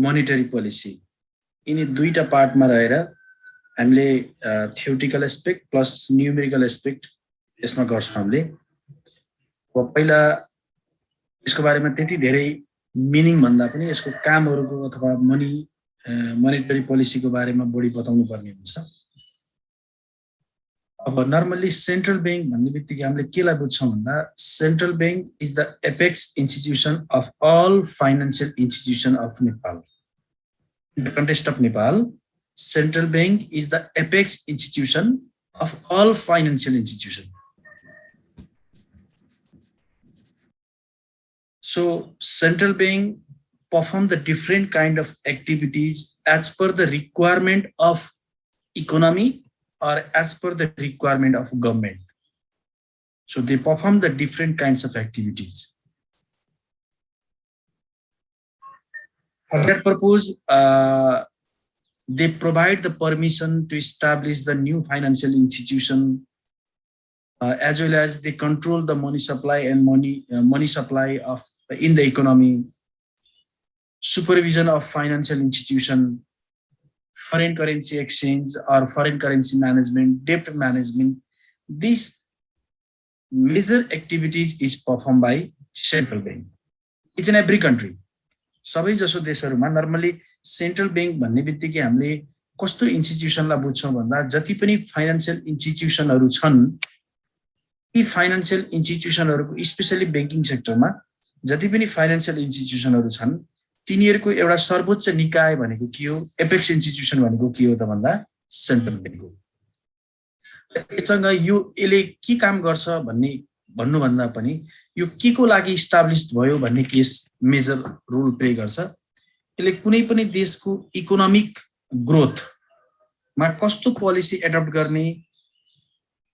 Monetary policy, यिनी दुईटा पार्टमा रहेर हामीले theoretical aspect plus numerical aspect यसमा गर्छौँ हामीले। पहिला यसको बारेमा त्यति धेरै मिनिङ भन्दा पनि यसको कामहरूको अथवा मोनिटरी पोलिसीको बारेमा बढी बताउनु पर्ने हुन्छ। अब नर्मली सेन्ट्रल बैंक भन्ने बित्तिकै हामीले केलाई बुझ्छौँ भन्दा central bank is the apex institution of all financial institution of Nepal. In the context of Nepal, Central Bank is the apex institution of all financial institutions. So Central Bank perform the different kind of activities as per the requirement of economy or as per the requirement of government. So they perform the different kinds of activities. For that purpose, they provide the permission to establish the new financial institution, as well as they control the money supply and money supply of in the economy, supervision of financial institution, foreign currency exchange or foreign currency management, debt management. These major activities is performed by central bank. It's in every country. सबै जसो देशहरुमा normally central bank भन्ने बित्तिकै हामीले कस्तो इन्स्टिट्युसनलाई बुझ्छौं भन्दा जति पनि financial इन्स्टिट्युसनहरु छन् ती फाइनान्शियल इन्स्टिट्युसनहरुको स्पेशली बैंकिङ सेक्टरमा जति पनि फाइनान्शियल इन्स्टिट्युसनहरु छन् तिनीहरुको एउटा सर्वोच्च निकाय भनेको के हो, एपेक्स इन्स्टिट्युसन भनेको के हो त भन्दा सेन्ट्रल बैंक हो। यससँग यो यसले के काम गर्छ भन्नु भन्दा पनि यो के को लागि इस्टाब्लिश्ड भयो भन्ने केस मेजर रोल प्ले गर्छ। यसले कुनै पनि देशको इकोनोमिक ग्रोथ मा कस्तो पोलिसी एडप्ट गर्ने,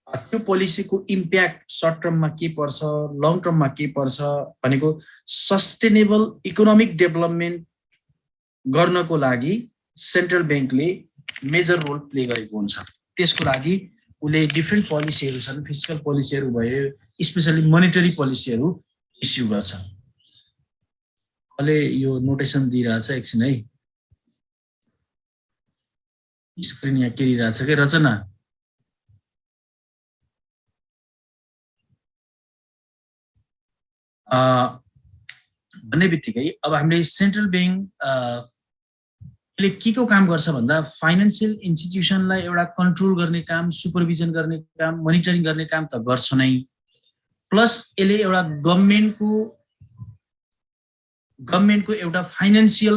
त्यो पोलिसीको इम्प्याक्ट सर्ट टर्ममा के पर्छ, लङ टर्ममा के पर्छ भनेको सस्टेनेबल इकोनोमिक डेभलपमेन्ट गर्नको लागि सेन्ट्रल बैंकले मेजर रोल प्ले गरेको हुन्छ। त्यसको लागि उले डिफरेन्ट पोलिसीहरु छन्, फिस्कल पोलिसीहरु भयो, स्पेशली मोनेटरी पोलिसीहरु इस्यु गर्छ। अहिले यो नोटेसन दिइरहेछ एकछिन है, स्क्रिन यहाँ केरिरहेछ के रचना। भन्ने बित्तिकै अब हामीले सेन्ट्रल बैंक ले के को काम गर्छ भन्दा फाइनान्शियल इन्स्टिट्युसनलाई एउटा कन्ट्रोल गर्ने काम, सुपरभिजन गर्ने काम, मोनिटरिङ गर्ने काम त गर्छ नै, प्लस यसले एउटा गभर्नमेन्टको एउटा फाइनान्शियल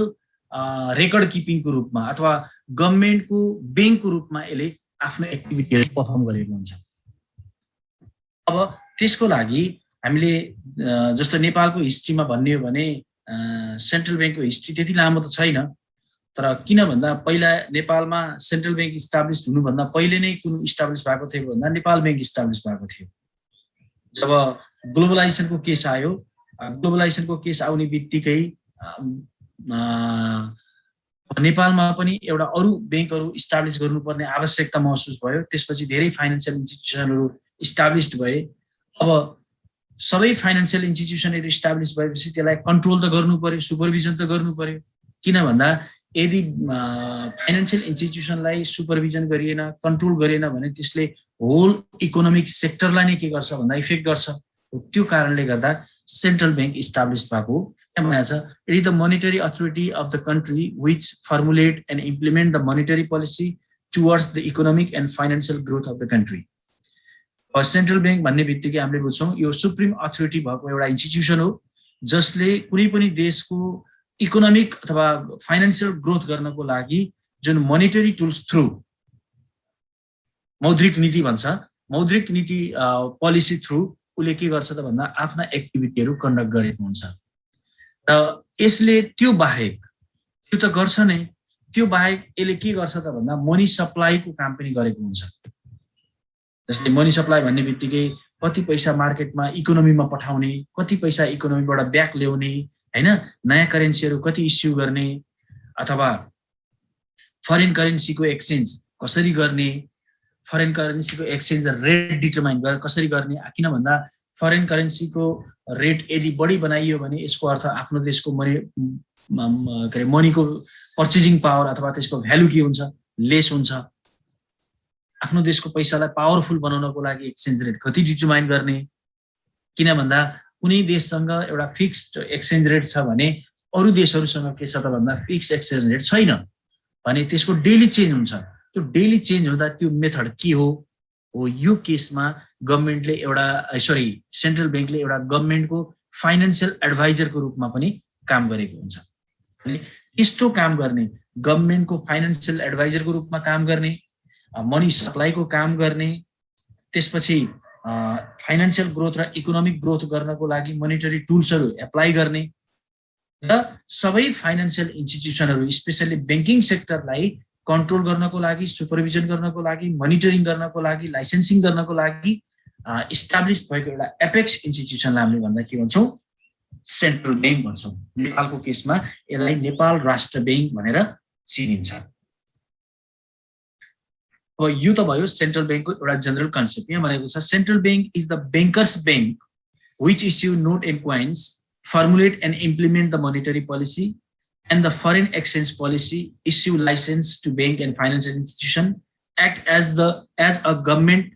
रेकर्ड किपिङको रूपमा अथवा गभर्नमेन्टको बैंकको रूपमा यसले आफ्नो एक्टिभिटीहरु परफर्म गरेको हुन्छ। अब त्यसको लागि हामीले जस्तो नेपालको हिस्ट्रीमा भन्ने हो भने सेन्ट्रल बैंकको हिस्ट्री त्यति लामो त छैन, तर किन भन्दा पहिला नेपालमा सेन्ट्रल बैंक इस्टाब्लिश हुनु भन्दा पहिले नै कुन इस्टाब्लिश भएको थियो भन्दा नेपाल बैंक इस्टाब्लिश भएको थियो। जब ग्लोबलाइजेसनको केस आयो, ग्लोबलाइजेसनको केस आउने बित्तिकै नेपालमा पनि एउटा अरु बैंकहरु इस्टाब्लिश गर्नुपर्ने आवश्यकता महसुस भयो। त्यसपछि धेरै फाइनान्शियल इन्स्टिट्युसनहरु इस्टाब्लिश्ड भए। अब सबै फाइनान्शियल इन्स्टिट्युसनहरु इस्टाब्लिश भएपछि त्यसलाई कन्ट्रोल त गर्नु पर्यो, सुपरभिजन त गर्नु पर्यो। किन भन्दा यदि फाइनान्शियल इन्स्टिट्युसनलाई सुपरभिजन गरिएन, कन्ट्रोल गरिएन भने त्यसले होल इकोनोमिक सेक्टरलाई नै के गर्छ भन्दा इफेक्ट गर्छ। त्यो कारणले गर्दा सेन्ट्रल बैंक इस्टाब्लिश भएको यहाँ छ। It is the monetary authority of the country which formulate and implement the monetary policy towards the economic and financial growth of the country. Central bank भन्ने बित्तिकै हामीले बुझ्छौं यो सुप्रिम अथोरिटी भएको एउटा institution हो जसले कुनै पनि देशको इकोनोमिक अथवा फाइनान्शियल ग्रोथ गर्नको लागि जुन मोनेटरी टुल्स थ्रु मौद्रिक नीति भन्छ, मौद्रिक नीति पोलिसी थ्रु उले के गर्छ त भन्दा आफ्ना एक्टिभिटीहरु कन्डक्ट गरेको हुन्छ। र यसले त्यो बाहेक त्यो त गर्छ नै, त्यो बाहेक यसले के गर्छ त भन्दा मनी सप्लाईको काम पनि गरेको हुन्छ। जस्तै मनी सप्लाई भन्ने बित्तिकै कति पैसा मार्केटमा इकोनोमीमा पठाउने, कति पैसा इकोनोमीबाट ब्याक ल्याउने, हैन, नयाँ करेन्सीहरु कति इस्यु गर्ने अथवा फरेन करेन्सीको एक्सचेन्ज कसरी गर्ने, फरेन करेन्सीको एक्सचेन्ज रेट डिटरमाइन कसरी गर्ने। किन भन्दा फरेन करेन्सीको रेट यदि बढी बनाइयो भने यसको अर्थ आफ्नो देशको के अरे मनीको पर्चेजिङ पावर अथवा त्यसको भ्यालु के हुन्छ, लेस हुन्छ। आफ्नो देशको पैसालाई पावरफुल बनाउनको लागि एक्सचेन्ज रेट कति डिटरमाइन गर्ने, किन भन्दा कुनै देशसँग एउटा फिक्स्ड एक्सचेन्ज रेट छ भने अरू देशहरूसँग के छ त भन्दा फिक्स्ड एक्सचेन्ज रेट छैन भने त्यसको डेली चेन्ज हुन्छ। त्यो डेली चेन्ज हुँदा त्यो मेथड के हो यो केसमा गभर्नमेन्टले एउटा सेन्ट्रल ब्याङ्कले एउटा गभर्नमेन्टको फाइनान्शियल एडभाइजरको रूपमा पनि काम गरेको हुन्छ। यस्तो काम गर्ने गभर्नमेन्टको फाइनान्शियल एडभाइजरको रूपमा काम गर्ने, मनी सप्लाईको काम गर्ने, त्यसपछि फाइनान्शियल ग्रोथ र इकोनोमिक ग्रोथ गर्नको लागि मोनिटरी टुल्सहरू एप्लाई गर्ने र सबै फाइनान्शियल इन्स्टिट्युसनहरू स्पेशली ब्याङ्किङ सेक्टरलाई कन्ट्रोल गर्नको लागि, सुपरभिजन गर्नको लागि, मोनिटरिङ गर्नको लागि, लाइसेन्सिङ गर्नको लागि इस्टाब्लिस भएको एउटा एपेक्स इन्स्टिट्युसनलाई हामीले भन्दा के भन्छौँ, सेन्ट्रल ब्याङ्क भन्छौँ। नेपालको केसमा यसलाई नेपाल राष्ट्र ब्याङ्क भनेर चिनिन्छ। अब यो त भयो सेन्ट्रल ब्याङ्कको एउटा जनरल कन्सेप्ट। यहाँ भनेको छ central bank is the bankers bank which issue note and coins, formulate and implement the monetary policy and the foreign exchange policy, issue license to bank and financial institution, act as a government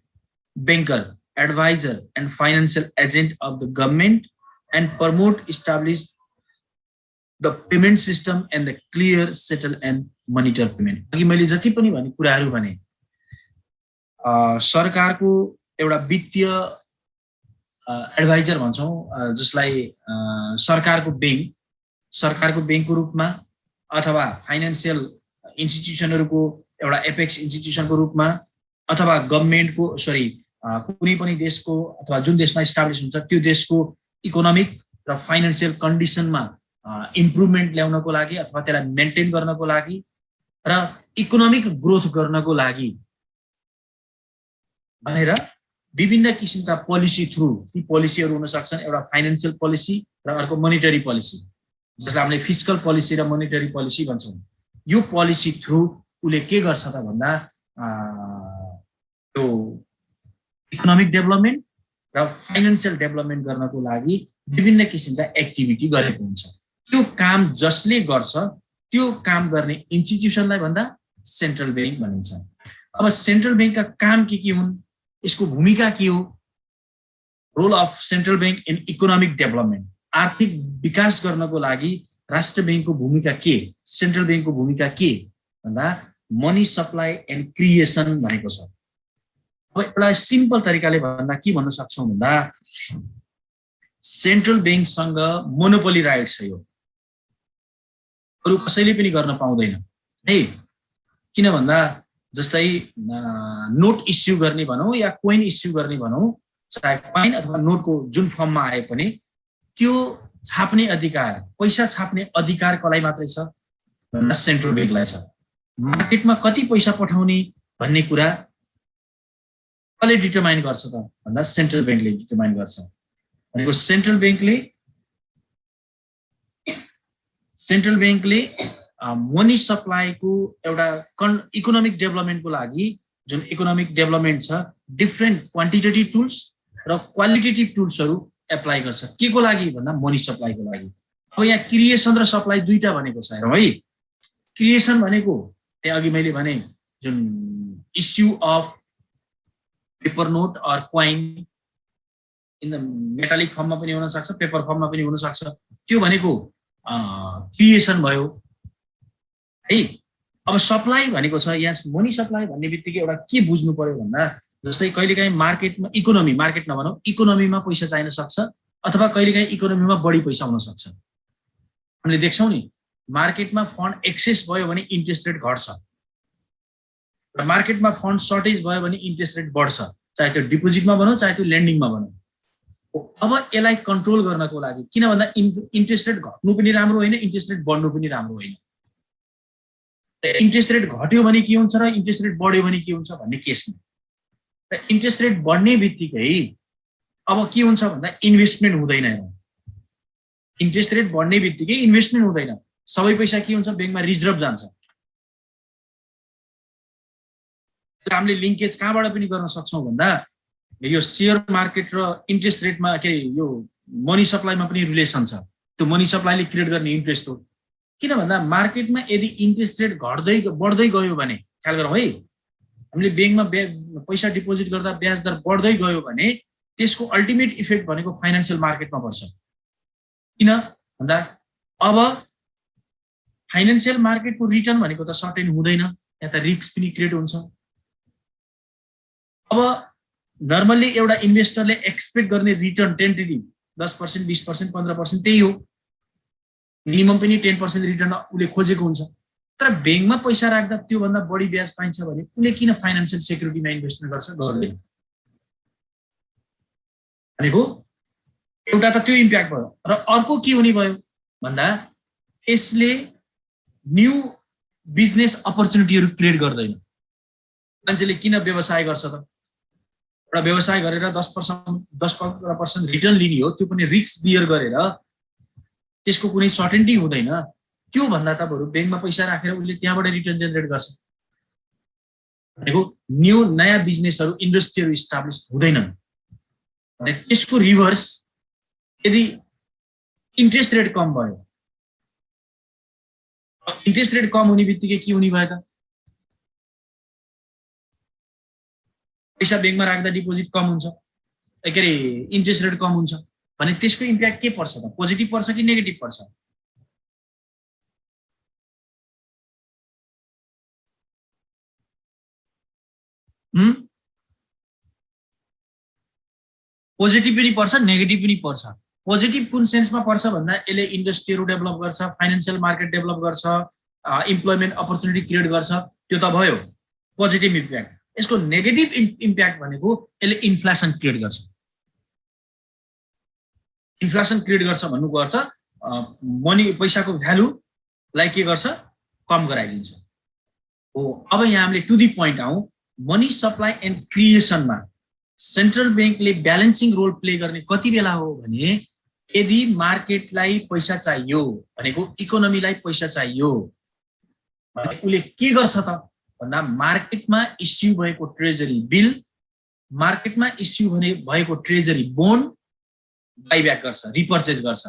banker, advisor and financial agent of the government, and promote, establish the payment system and the clear, settle and monitor payment. अघि मैले जति पनि भने कुराहरू भने सरकारको एउटा वित्तीय एडभाइजर भन्छौँ, जसलाई सरकारको ब्याङ्कको रूपमा अथवा फाइनान्शियल इन्स्टिट्युसनहरूको एउटा एपेक्स इन्स्टिट्युसनको रूपमा अथवा गभर्नमेन्टको कुनै पनि देशको अथवा जुन देशमा इस्टाब्लिस हुन्छ त्यो देशको इकोनोमिक र फाइनान्शियल कन्डिसनमा इम्प्रुभमेन्ट ल्याउनको लागि अथवा त्यसलाई मेन्टेन गर्नको लागि र इकोनोमिक ग्रोथ गर्नको लागि भनेर विभिन्न किसिमका पोलिसी थ्रु, ती पोलिसीहरू हुन सक्छन् एउटा फाइनान्शियल पोलिसी र अर्को मोनिटरी पोलिसी, जसलाई हामीले फिस्कल पोलिसी र मोनिटरी पोलिसी भन्छौँ। यो पोलिसी थ्रु उसले के गर्छ त भन्दा त्यो इकोनोमिक डेभलपमेन्ट र फाइनान्शियल डेभलपमेन्ट गर्नको लागि विभिन्न किसिमका एक्टिभिटी गरेको हुन्छ। त्यो काम जसले गर्छ त्यो काम गर्ने इन्स्टिट्युसनलाई भन्दा सेन्ट्रल ब्याङ्क भनिन्छ। अब सेन्ट्रल ब्याङ्कका काम के हुन्, यसको भूमिका के हो, role of central bank in economic development, आर्थिक विकास गर्नको लागि राष्ट्र ब्याङ्कको भूमिका के, सेन्ट्रल ब्याङ्कको भूमिका के भन्दा मनी सप्लाई एन्ड क्रिएसन भनेको छ। अब एउटा सिम्पल तरिकाले भन्दा के भन्न सक्छौँ भन्दा सेन्ट्रल ब्याङ्कसँग मोनोपोली राइट छ, यो अरू कसैले पनि गर्न पाउँदैन है। किन भन्दा जस्तै नोट इस्यु गर्ने भनौँ या कोइन इस्यु गर्ने भनौँ, चाहे कोइन अथवा नोटको जुन फर्ममा आए पनि त्यो छाप्ने अधिकार, पैसा छाप्ने अधिकार कसलाई मात्रै छ भन्दा सेन्ट्रल ब्याङ्कलाई छ। मार्केटमा कति पैसा पठाउने भन्ने कुरा कसले डिटरमाइन गर्छ त भन्दा सेन्ट्रल ब्याङ्कले डिटरमाइन गर्छ। भनेको सेन्ट्रल ब्याङ्कले मनी सप्लाईको एउटा इकोनोमिक डेभलपमेन्टको लागि जुन इकोनोमिक डेभलपमेन्ट छ डिफ्रेन्ट क्वान्टिटेटिभ टुल्स र क्वालिटेटिभ टुल्सहरू एप्लाई गर्छ। के को लागि भन्दा मनी सप्लाईको लागि। अब यहाँ क्रिएसन र सप्लाई दुईटा भनेको छ हेरौँ है। क्रिएसन भनेको त्यहाँ अघि मैले भने जुन issue of paper note or coin in the metallic फर्ममा पनि हुन सक्छ, पेपर फर्ममा पनि हुन सक्छ, त्यो भनेको क्रिएसन भयो है। अब सप्लाई भनेको छ, यहाँ मनी सप्लाई भन्ने बित्तिकै एउटा के बुझ्नु पर्यो भन्दा जस्तै कहिलेकाहीँ मार्केटमा मार्केट नभनौँ, इकोनोमीमा पैसा चाहिन सक्छ अथवा कहिलेकाहीँ इकोनोमीमा बढी पैसा हुन सक्छ। हामीले देख्छौँ नि मार्केटमा फन्ड एक्सेस भयो भने इन्ट्रेस्ट रेट घट्छ र मार्केटमा फन्ड सर्टेज भयो भने इन्ट्रेस्ट रेट बढ्छ, चाहे त्यो डिपोजिटमा भनौँ चाहे त्यो लेन्डिङमा भनौँ। अब यसलाई कन्ट्रोल गर्नको लागि, किन भन्दा इन्ट्रेस्ट रेट घट्नु पनि राम्रो होइन, इन्ट्रेस्ट रेट बढ्नु पनि राम्रो होइन। इन्ट्रेस्ट रेट घट्यो भने के हुन्छ र इन्ट्रेस्ट रेट बढ्यो भने के हुन्छ भन्ने केसमा र इन्ट्रेस्ट रेट बढ्ने बित्तिकै अब के हुन्छ भन्दा इन्भेस्टमेन्ट हुँदैन। इन्ट्रेस्ट रेट बढ्ने बित्तिकै इन्भेस्टमेन्ट हुँदैन, सबै पैसा के हुन्छ ब्याङ्कमा रिजर्भ जान्छ। हामीले लिङ्केज कहाँबाट पनि गर्न सक्छौँ भन्दा यो सेयर मार्केट र इन्ट्रेस्ट रेटमा यो मनी सप्लाईमा पनि रिलेसन छ। त्यो मनी सप्लाईले क्रिएट गर्ने इन्ट्रेस्ट हो। किन भन्दा मार्केटमा यदि इन्ट्रेस्ट रेट घट्दै बढ्दै गयो भने ख्याल गरौँ है, हामीले ब्याङ्कमा पैसा डिपोजिट गर्दा ब्याज दर बढ्दै गयो भने त्यसको अल्टिमेट इफेक्ट भनेको फाइनान्शियल मार्केटमा पर्छ। किन भन्दा अब फाइनान्शियल मार्केटको रिटर्न भनेको त सर्टेन हुँदैन, यहाँ त रिस्क पनि क्रिएट हुन्छ। अब नर्मल्ली एउटा इन्भेस्टरले एक्सपेक्ट गर्ने रिटर्न टेन्टेटिभ 10%, 20%, 15% त्यही हो, मिनिमम पनि 10% रिटर्न उसले खोजेको हुन्छ। तर ब्याङ्कमा पैसा राख्दा त्योभन्दा बढी ब्याज पाइन्छ भने उसले किन फाइनान्शियल सेक्युरिटीमा इन्भेस्टमेन्ट गर्छ? गर्दैन। भनेको एउटा त त्यो इम्प्याक्ट भयो, र अर्को के हुने भयो भन्दा यसले न्यू बिजनेस अपर्च्युनिटीहरू क्रिएट गर्दैन। मान्छेले किन व्यवसाय गर्छ त? एउटा व्यवसाय गरेर 10% रिटर्न लिने हो, त्यो पनि रिस्क बियर गरेर, त्यसको कुनै सर्टेन्टी हुँदैन। त्यो भन्दा त बरु ब्याङ्कमा पैसा राखेर उसले त्यहाँबाट रिटर्न जेनेरेट गर्छ। भनेको न्यू नयाँ बिजनेसहरू इन्डस्ट्रीहरू इस्टाब्लिस हुँदैनन्। त्यसको रिभर्स यदि इन्ट्रेस्ट रेट कम भयो, इन्ट्रेस्ट रेट कम हुने बित्तिकै के हुने भयो त? पैसा ब्याङ्कमा राख्दा डिपोजिट कम हुन्छ, के अरे इन्ट्रेस्ट रेट कम हुन्छ भने त्यसको इम्प्याक्ट के पर्छ त? पोजिटिभ पर्छ कि नेगेटिभ पर्छ? पोजिटिभ पनि पर्छ, नेगेटिभ पनि पर्छ। पोजिटिभ कुन सेन्समा पर्छ भन्दा यसले इन्डस्ट्रीहरू डेभलप गर्छ, फाइनान्शियल मार्केट डेभलप गर्छ, इम्प्लोइमेन्ट अपर्च्युनिटी क्रिएट गर्छ, त्यो त भयो पोजिटिभ इम्प्याक्ट। यसको नेगेटिभ इम्प्याक्ट भनेको यसले इन्फ्लेसन क्रिएट गर्छ। इन्फ्लेसन क्रिएट गर्छ भन्नुको अर्थ मनी पैसाको भ्यालुलाई के गर्छ? कम गराइदिन्छ। हो, अब यहाँ हामीले टु दी पोइन्ट आउँ। मनी सप्लाई एन्ड क्रिएसनमा सेन्ट्रल ब्याङ्कले ब्यालेन्सिङ रोल प्ले गर्ने कति बेला हो भने यदि मार्केटलाई पैसा चाहियो भनेको इकोनोमीलाई पैसा चाहियो भने उसले के गर्छ त भन्दा मार्केटमा इस्यु भएको ट्रेजरी बिल, मार्केटमा इस्यु भएको ट्रेजरी बोन्ड बाइब्याक गर्छ, रिपर्चेज गर्छ।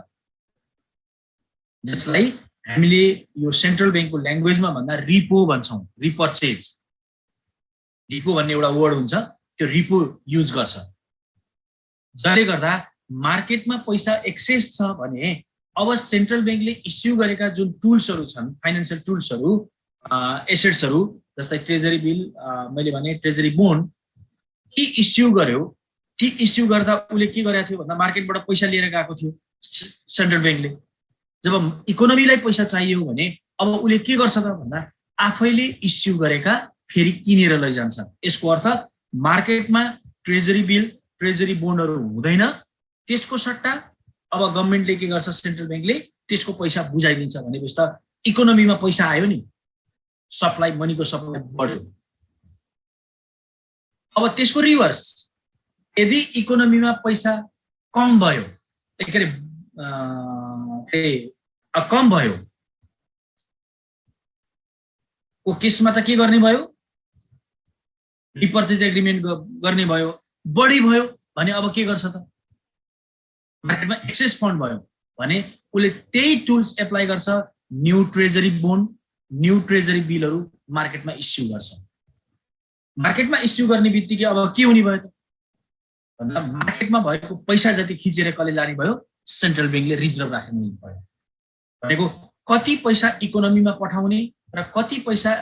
जसलाई हामीले यो सेन्ट्रल ब्याङ्कको ल्याङ्ग्वेजमा भन्दा रिपो भन्छौँ, रिपर्चेज। रिपो भन्ने एउटा वर्ड हुन्छ, त्यो रिपो युज गर्छ। जसले गर्दा मार्केटमा पैसा एक्सेस छ भने अब सेन्ट्रल ब्याङ्कले इस्यु गरेका जुन टुल्सहरू छन्, फाइनान्शियल टुल्सहरू, एसेट्सहरू, जस्तै ट्रेजरी बिल, मैले भने ट्रेजरी बोन्ड, ती इस्यु गर्यो। ती इस्यु गर्दा उसले के गरेको थियो भन्दा मार्केटबाट पैसा लिएर गएको थियो सेन्ट्रल ब्याङ्कले। जब इकोनोमीलाई पैसा चाहियो भने अब उसले के गर्छ त भन्दा आफैले इस्यु गरेका फेरि किनेर लैजान्छ। यसको अर्थ मार्केटमा ट्रेजरी बिल, ट्रेजरी बोन्डहरू हुँदैन। त्यसको सट्टा अब गभर्मेन्टले के गर्छ? सेन्ट्रल ब्याङ्कले त्यसको पैसा बुझाइदिन्छ। भनेपछि त इकोनोमीमा पैसा आयो नि, सप्लाई, मनीको सप्लाई बढ्यो। अब त्यसको रिभर्स, यदि इकोनोमीमा पैसा कम भयो, के अरे कम भयो को केसमा त के गर्ने भयो? रिपर्चेज एग्रिमेन्ट गर्ने भयो। बढी भयो भने अब के गर्छ त? मार्केटमा एक्सेस फन्ड भयो भने उसले त्यही टुल्स एप्लाई गर्छ। New treasury bond, new treasury बिलहरू मार्केटमा इस्यु गर्छ। मार्केटमा इस्यु गर्ने बित्तिकै अब के हुने भयो त भन्दा मार्केटमा भएको पैसा जति खिचेर कसले लाने भयो? सेन्ट्रल ब्याङ्कले रिजर्भ राख्ने भयो। भनेको कति पैसा इकोनोमीमा पठाउने र कति पैसा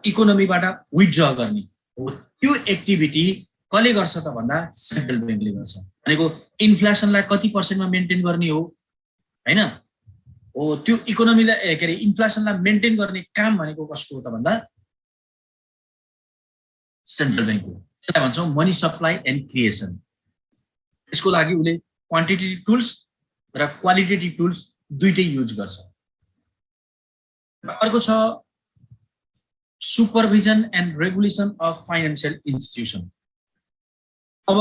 इकोनोमीबाट विथड्र गर्ने हो, त्यो एक्टिभिटी कसले गर्छ त भन्दा सेन्ट्रल ब्याङ्कले गर्छ। भनेको इन्फ्लेसनलाई कति पर्सेन्टमा मेन्टेन गर्ने हो, हैन? हो, त्यो इकोनोमीलाई, के अरे इन्फ्लेसनलाई मेन्टेन गर्ने काम भनेको कसको हो त भन्दा सेन्ट्रल ब्याङ्कको। त्यसलाई भन्छौँ मनी सप्लाई एन्ड क्रिएसन। यसको लागि उसले क्वान्टिटेटिभ टुल्स र क्वालिटेटिभ टुल्स दुईटै युज गर्छ। अर्को छ supervision and regulation of financial institution. अब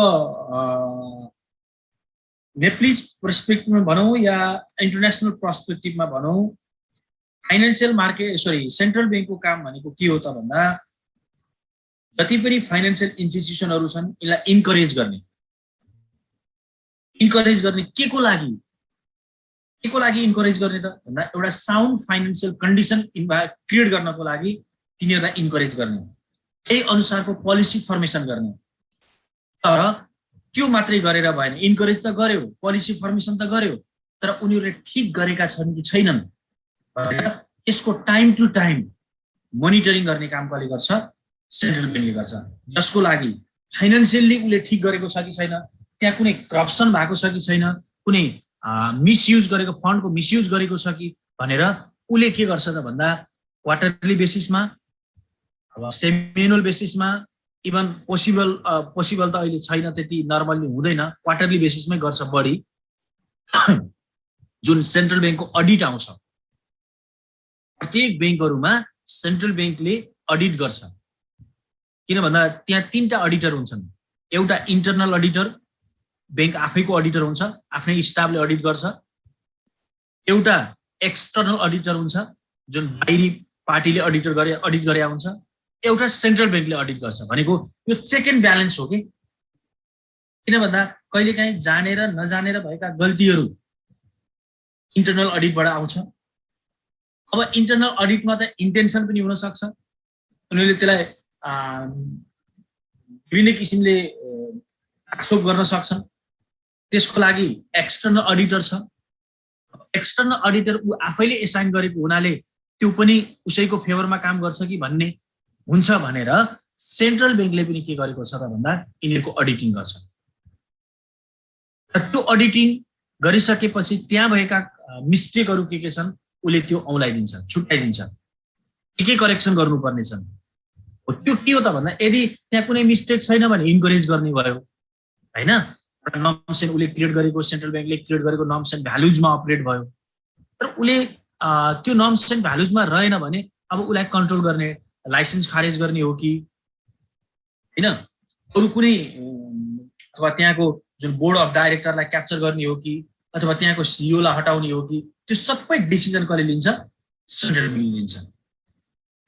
नेप्लिज पर्सपेक्टिभमा भनौँ या इन्टरनेसनल पर्सपेक्टिभमा भनौँ, फाइनान्शियल मार्केट सेन्ट्रल ब्याङ्कको काम भनेको के हो त भन्दा जति पनि फाइनान्शियल इन्स्टिट्युसनहरू छन् यसलाई इन्करेज गर्ने। इन्करेज गर्ने के को लागि? केको लागि इन्करेज गर्ने त भन्दा एउटा साउन्ड फाइनान्शियल कन्डिसन क्रिएट गर्नको लागि तिनीहरूलाई इन्करेज गर्ने, त्यही अनुसारको पोलिसी फर्मेसन गर्ने। तर त्यो मात्रै गरेर भएन, इन्करेज त गर्यो, पोलिसी फर्मेसन त गर्यो, तर उनीहरूले ठिक गरेका छन् कि छैनन् भनेर यसको टाइम टु टाइम मोनिटरिङ गर्ने काम कसले गर्छ? सेन्ट्रल ब्याङ्कले गर्छ। जसको लागि फाइनान्सियली उसले ठिक गरेको छ कि छैन, त्यहाँ कुनै करप्सन भएको छ कि छैन, कुनै मिसयुज गरेको फन्डको मिसयुज गरेको छ कि भनेर उसले के गर्छ त भन्दा क्वार्टरली बेसिसमा, अब सेमिएनुअल बेसिसमा, इभन पोसिबल त अहिले छैन, त्यति नर्मल्ली हुँदैन, क्वार्टरली बेसिसमै गर्छ बढी। जुन सेन्ट्रल ब्याङ्कको अडिट आउँछ, प्रत्येक ब्याङ्कहरूमा सेन्ट्रल ब्याङ्कले अडिट गर्छ। किन भन्दा त्यहाँ 3टा अडिटर हुन्छन्। एउटा इन्टरनल अडिटर, ब्याङ्क आफैको अडिटर हुन्छ, आफ्नै स्टाफले अडिट गर्छ। एउटा एक्सटर्नल अडिटर हुन्छ, जुन बाहिरी पार्टीले अडिट गरे हुन्छ। एउटा सेन्ट्रल ब्याङ्कले अडिट गर्छ। भनेको यो चेक एन्ड ब्यालेन्स हो कि। किन भन्दा कहिलेकाहीँ जानेर नजानेर भएका गल्तीहरू इन्टरनल अडिटबाट आउँछ। अब इन्टरनल अडिटमा त इन्टेन्सन पनि हुन सक्छ, उनीहरूले त्यसलाई विभिन्न किसिमले आक्षेप गर्न सक्छन्। त्यसको लागि एक्सटर्नल अडिटर छ। एक्सटर्नल अडिटर ऊ आफैले एसाइन गरेको हुनाले त्यो पनि उसैको फेभरमा काम गर्छ कि भन्ने हुन्छ भनेर सेन्ट्रल ब्याङ्कले पनि के गरेको छ त भन्दा यिनीहरूको अडिटिङ गर्छ। त्यो अडिटिङ गरिसकेपछि त्यहाँ भएका मिस्टेकहरू के छन् उसले त्यो औँलाइदिन्छ, छुट्याइदिन्छ, के करेक्सन गर्नुपर्ने छन्। त्यो के हो त भन्दा यदि त्यहाँ कुनै मिस्टेक छैन भने इन्करेज गर्ने भयो हैन। नर्म्स एन्ड उसले क्रिएट गरेको, सेन्ट्रल ब्याङ्कले क्रिएट गरेको नर्म्स एन्ड भ्यालुजमा अपरेट भयो। तर उसले त्यो नर्म्स एन्ड भ्यालुजमा रहेन भने अब उसलाई कन्ट्रोल गर्ने, लाइसेन्स खारेज गर्ने हो कि हैन, अरू कुनै अथवा त्यहाँको जुन बोर्ड अफ डाइरेक्टरलाई क्याप्चर गर्ने हो कि, अथवा त्यहाँको सिइओलाई हटाउने हो कि, त्यो सबै डिसिजन कसले लिन्छ? सेन्ट्रल ब्याङ्कले लिन्छ।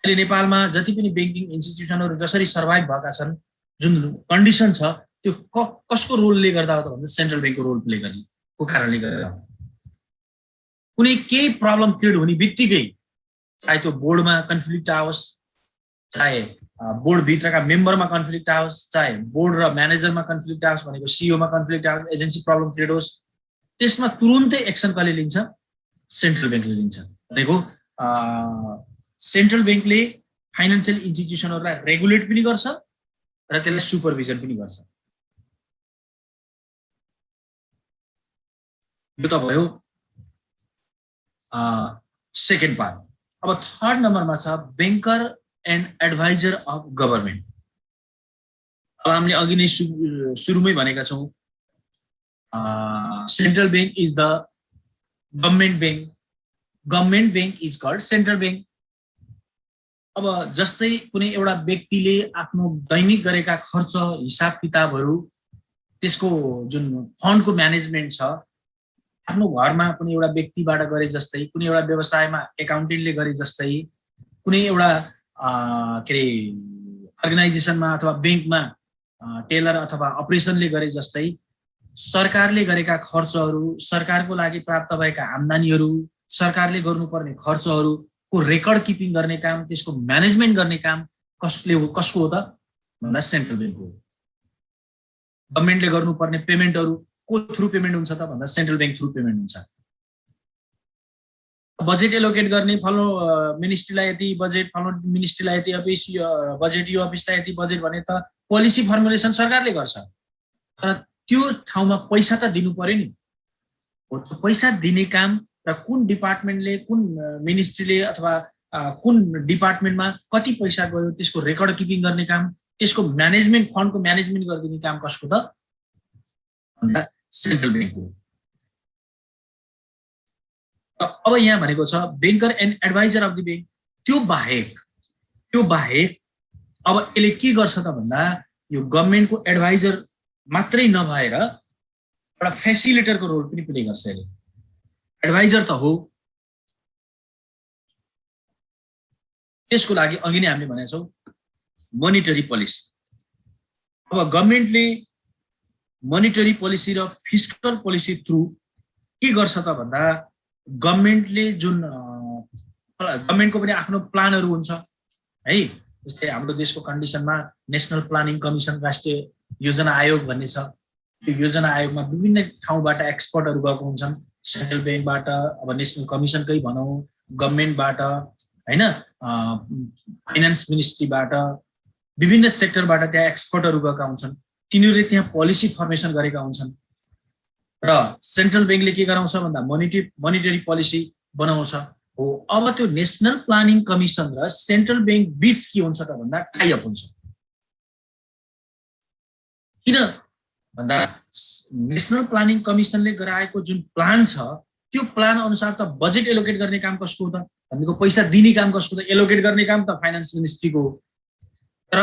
अहिले नेपालमा जति पनि ब्याङ्किङ इन्स्टिट्युसनहरू जसरी सर्भाइभ भएका छन्, जुन कन्डिसन छ, त्यो कसको रोलले गर्दा हो त भन्दा सेन्ट्रल ब्याङ्कको रोल प्ले गर्नेको कारणले गर्दा। कुनै केही प्रब्लम क्रिएट हुने बित्तिकै, चाहे त्यो बोर्डमा कन्फ्लिक्ट आओस्, चाहे बोर्डभित्रका मेम्बरमा कन्फ्लिक्ट आओस्, चाहे बोर्ड र म्यानेजरमा कन्फ्लिक्ट आओस्, भनेको सिइओमा कन्फ्लिक्ट आओस्, एजेन्सी प्रब्लम क्रिएट होस्, त्यसमा तुरुन्तै एक्सन कसले लिन्छ? सेन्ट्रल ब्याङ्कले लिन्छ। भनेको सेन्ट्रल ब्याङ्कले फाइनान्सियल इन्स्टिट्युसनहरूलाई रेगुलेट पनि गर्छ र त्यसलाई सुपरभिजन पनि गर्छ। यो त भयो सेकेन्ड पार्ट। अब थर्ड नम्बरमा छ banker and adviser of government. अब हामीले अघि नै सुरुमै भनेका छौँ, central bank is the government bank, government bank is called central bank. अब जस्तै कुनै एउटा व्यक्तिले आफ्नो दैनिक गरेका खर्च हिसाब किताबहरू, त्यसको जुन फन्डको म्यानेजमेन्ट छ, आफ्नो घरमा कुनै एउटा व्यक्तिबाट गरे जस्तै, कुनै एउटा व्यवसायमा एकाउन्टेन्टले गरे जस्तै, कुनै एउटा के अरे अर्गनाइजेसनमा अथवा ब्याङ्कमा टेलर अथवा अपरेसनले गरे जस्तै, सरकारले गरेका खर्चहरू, सरकारको लागि प्राप्त भएका आम्दानीहरू, सरकारले गर्नुपर्ने खर्चहरूको रेकर्ड किपिङ गर्ने काम, त्यसको म्यानेजमेन्ट गर्ने काम कसको हो त भन्दा सेन्ट्रल ब्याङ्कको हो। गभर्मेन्टले गर्नुपर्ने पेमेन्टहरू को थ्रु पेमेन्ट हुन्छ त भन्दा सेन्ट्रल ब्याङ्क थ्रु पेमेन्ट हुन्छ। बजेट एलोकेट गर्ने, फलो मिनिस्ट्रीलाई यति बजेट, फलो मिनिस्ट्रीलाई यति बजेट, यो अफिसलाई यति बजेट भने त पोलिसी फर्मुलेसन सरकारले गर्छ। तर त्यो ठाउँमा पैसा त दिनु पर्यो नि। पैसा दिने काम र कुन डिपार्टमेन्टले, कुन मिनिस्ट्रीले अथवा कुन डिपार्टमेन्टमा कति पैसा गयो त्यसको रेकर्ड किपिङ गर्ने काम, त्यसको म्यानेजमेन्ट, फन्डको म्यानेजमेन्ट गरिदिने काम कसको त भन्दा सेन्ट्रल ब्याङ्कको। अब यहाँ भनेको छ banker and adviser of the bank. त्यो बाहेक अब यसले के गर्छ त भन्दा यो गभर्मेन्टको एडभाइजर मात्रै नभएर एउटा फेसिलिटेटरको रोल पनि प्ले गर्छ। यसले एडभाइजर त हो, त्यसको लागि अघि नै हामीले भनेका छौँ मोनिटरी पोलिसी। अब गभर्मेन्टले मोनिटरी पोलिसी र फिस्कल पोलिसी थ्रु के गर्छ त भन्दा गभर्नमेन्टले जुन गभर्नमेन्टको पनि आफ्नो प्लानहरू हुन्छ है। जस्तै हाम्रो देशको कन्डिसनमा नेशनल प्लानिङ कमिसन, राष्ट्रिय योजना आयोग भन्ने छ। त्यो योजना आयोगमा विभिन्न ठाउँबाट एक्सपर्टहरू गएको हुन्छन्, सेन्ट्रल ब्याङ्कबाट, अब नेशनल कमिसनकै भनौँ, गभर्नमेन्टबाट हैन, फाइनान्स मिनिस्ट्रीबाट, विभिन्न सेक्टरबाट त्यहाँ एक्सपर्टहरू गएका हुन्छन्। तिनीहरूले त्यहाँ पोलिसी फर्मेसन गरेका हुन्छन् र सेन्ट्रल ब्याङ्कले के गराउँछ भन्दा मोनिटरी पोलिसी बनाउँछ हो। अब त्यो नेशनल प्लानिङ कमिसन र सेन्ट्रल ब्याङ्क बीच के हुन्छ त भन्दा टाइअप हुन्छ। किन भन्दा नेशनल प्लानिङ कमिसनले गराएको जुन प्लान छ त्यो प्लान अनुसार त बजेट एलोकेट गर्ने काम कसको हो त भनेको, पैसा दिने काम कसको त, एलोकेट गर्ने काम त फाइनान्स मिनिस्ट्रीको हो। तर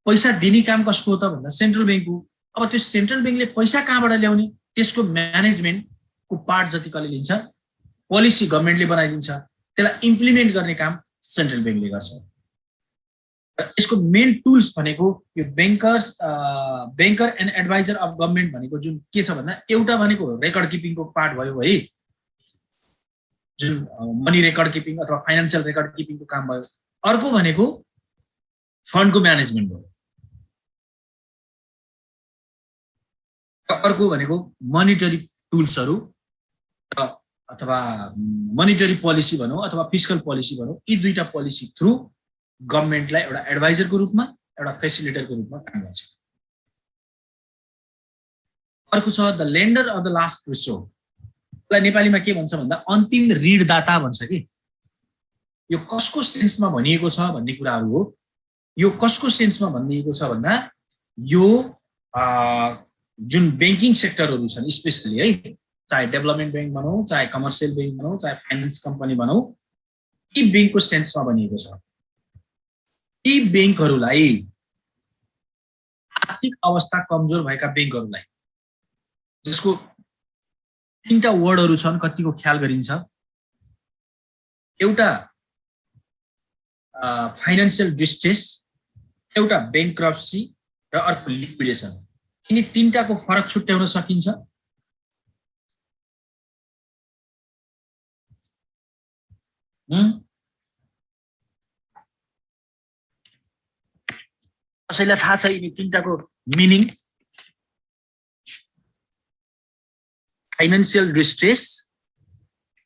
पैसा दिने काम कसको हो त भन्दा सेन्ट्रल ब्याङ्कको। अब त्यो सेन्ट्रल ब्याङ्कले पैसा कहाँबाट ल्याउने, त्यसको म्यानेजमेन्टको पार्ट जति कसले लिन्छ, पोलिसी गभर्नमेन्टले बनाइदिन्छ, त्यसलाई इम्प्लिमेन्ट गर्ने काम सेन्ट्रल ब्याङ्कले गर्छ। यसको मेन टुल्स भनेको यो banker and adviser of government भनेको जुन के छ भन्दा, एउटा भनेको रेकर्ड किपिङको पार्ट भयो है, जुन मनी रेकर्ड किपिङ अथवा फाइनान्सियल रेकर्ड किपिङको काम भयो। अर्को भनेको फन्डको म्यानेजमेन्ट भयो। अर्को भनेको मोनिटरी टुल्सहरू अथवा मोनिटरी पोलिसी भनौँ अथवा फिस्कल पोलिसी भनौँ, यी दुईटा पोलिसी थ्रु गभर्नमेन्टलाई एउटा एडभाइजरको रूपमा, एउटा फेसिलिटेटरको रूपमा काम गर्छ। अर्को छ the lender of the last resort. यसलाई नेपालीमा के भन्छ भन्दा अन्तिम ऋणदाता भन्छ कि। यो कसको सेन्समा भनिएको छ भन्ने कुराहरू हो। यो कसको सेन्समा भनिएको छ भन्दा यो जुन ब्याङ्किङ सेक्टरहरू छन् स्पेसली है, चाहे डेभलपमेन्ट ब्याङ्क भनौँ, चाहे कमर्सियल ब्याङ्क भनौँ, चाहे फाइनेन्स कम्पनी भनौँ, यी ब्याङ्कको सेन्समा भनिएको छ। यी ब्याङ्कहरूलाई आर्थिक अवस्था कमजोर भएका ब्याङ्कहरूलाई, जसको तीनटा वर्डहरू छन्, कतिको ख्याल गरिन्छ, एउटा फाइनान्सियल डिस्ट्रेस, एउटा ब्याङ्क्रप्सी र अर्को लिक्विडेसन। यिनी तीनटाको फरक छुट्याउन सकिन्छ? कसैलाई थाहा छ यिनी तीनटाको मिनिङ? फाइनान्सियल डिस्ट्रेस,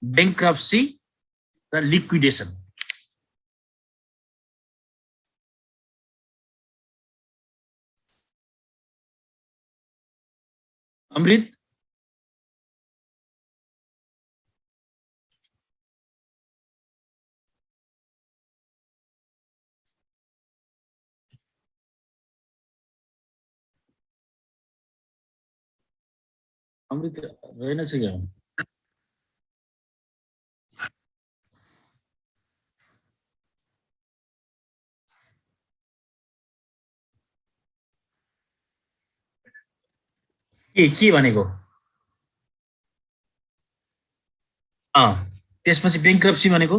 ब्याङ्क्रप्सी र लिक्विडेसन। अमृत, अमृत रहेनछ क्या? के भनेको? त्यसपछि ब्याङ्क्रप्सी भनेको,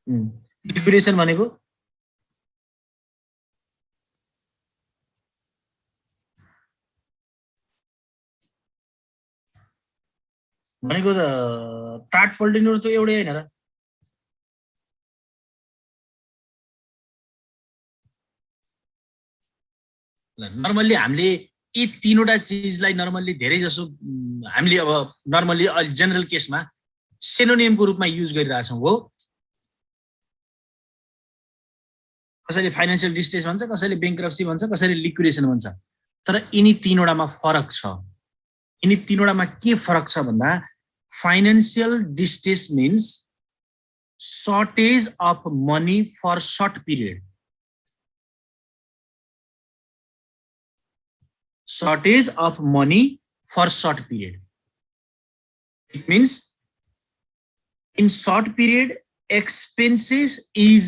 लिक्विडेसन भनेको भनेको त टाट पल्टिनु त एउटै होइन र। नर्मल्ली हामीले यी तीनवटा चिजलाई नर्मल्ली धेरै जसो हामीले अब नर्मल्ली जेनरल केसमा सिनोनिमको रूपमा युज गरिरहेछौँ हो। कसैले फाइनान्सियल डिस्ट्रेस भन्छ, कसैले ब्याङ्क्रप्सी भन्छ, कसैले लिक्विडेसन भन्छ। तर यिनी तीनवटामा फरक छ। यिनी तीनवटामा के फरक छ भन्दा, financial distress means shortage of money for short period. Shortage of money for short period. It means in short period expenses is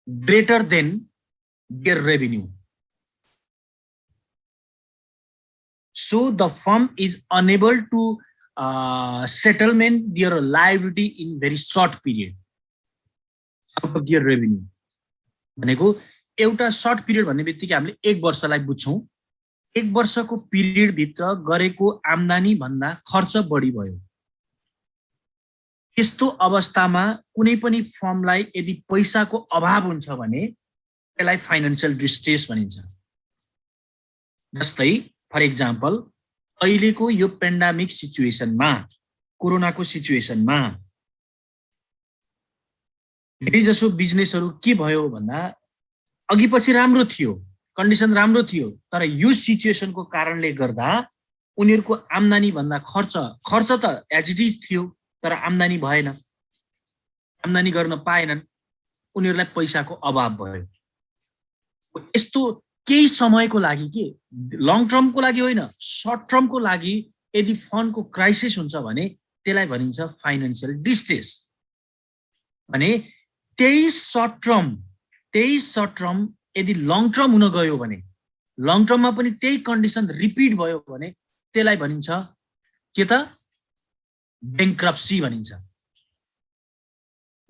greater than their revenue. So the firm is unable to settlement their liability in very short period out of their revenue. भनेको एउटा short period भन्ने बित्तिकै हामीले 1 वर्षलाई बुझ्छौं। 1 वर्षको period भित्र गरेको आम्दानी भन्दा खर्च बढी भयो। यस्तो अवस्थामा कुनै पनि फर्मलाई यदि पैसाको अभाव हुन्छ भने त्यसलाई फाइनान्शियल डिस्ट्रेस भनिन्छ। जस्तै फर एक्जाम्पल अहिलेको यो पेन्डेमिक सिचुएसनमा, कोरोनाको सिचुएसनमा धेरै जसो बिजनेसहरू के भयो भन्दा अघि पछि राम्रो थियो, कन्डिसन राम्रो थियो, तर यो सिचुएसनको कारणले गर्दा उनीहरूको आम्दानी भन्दा खर्च त एज इट इज थियो तर आम्दानी भएन, आम्दानी गर्न पाएनन्, उनीहरूलाई पैसाको अभाव भयो। यस्तो केही समयको लागि के लङ टर्मको लागि होइन, सर्ट टर्मको लागि यदि फन्डको क्राइसिस हुन्छ भने त्यसलाई भनिन्छ फाइनान्शियल डिस्ट्रेस। भने त्यही सर्ट टर्म यदि लङ टर्म हुन गयो भने, लङ टर्ममा पनि त्यही कन्डिसन रिपिट भयो भने त्यसलाई भनिन्छ के त बैंक्रप्सी भनिन्छ।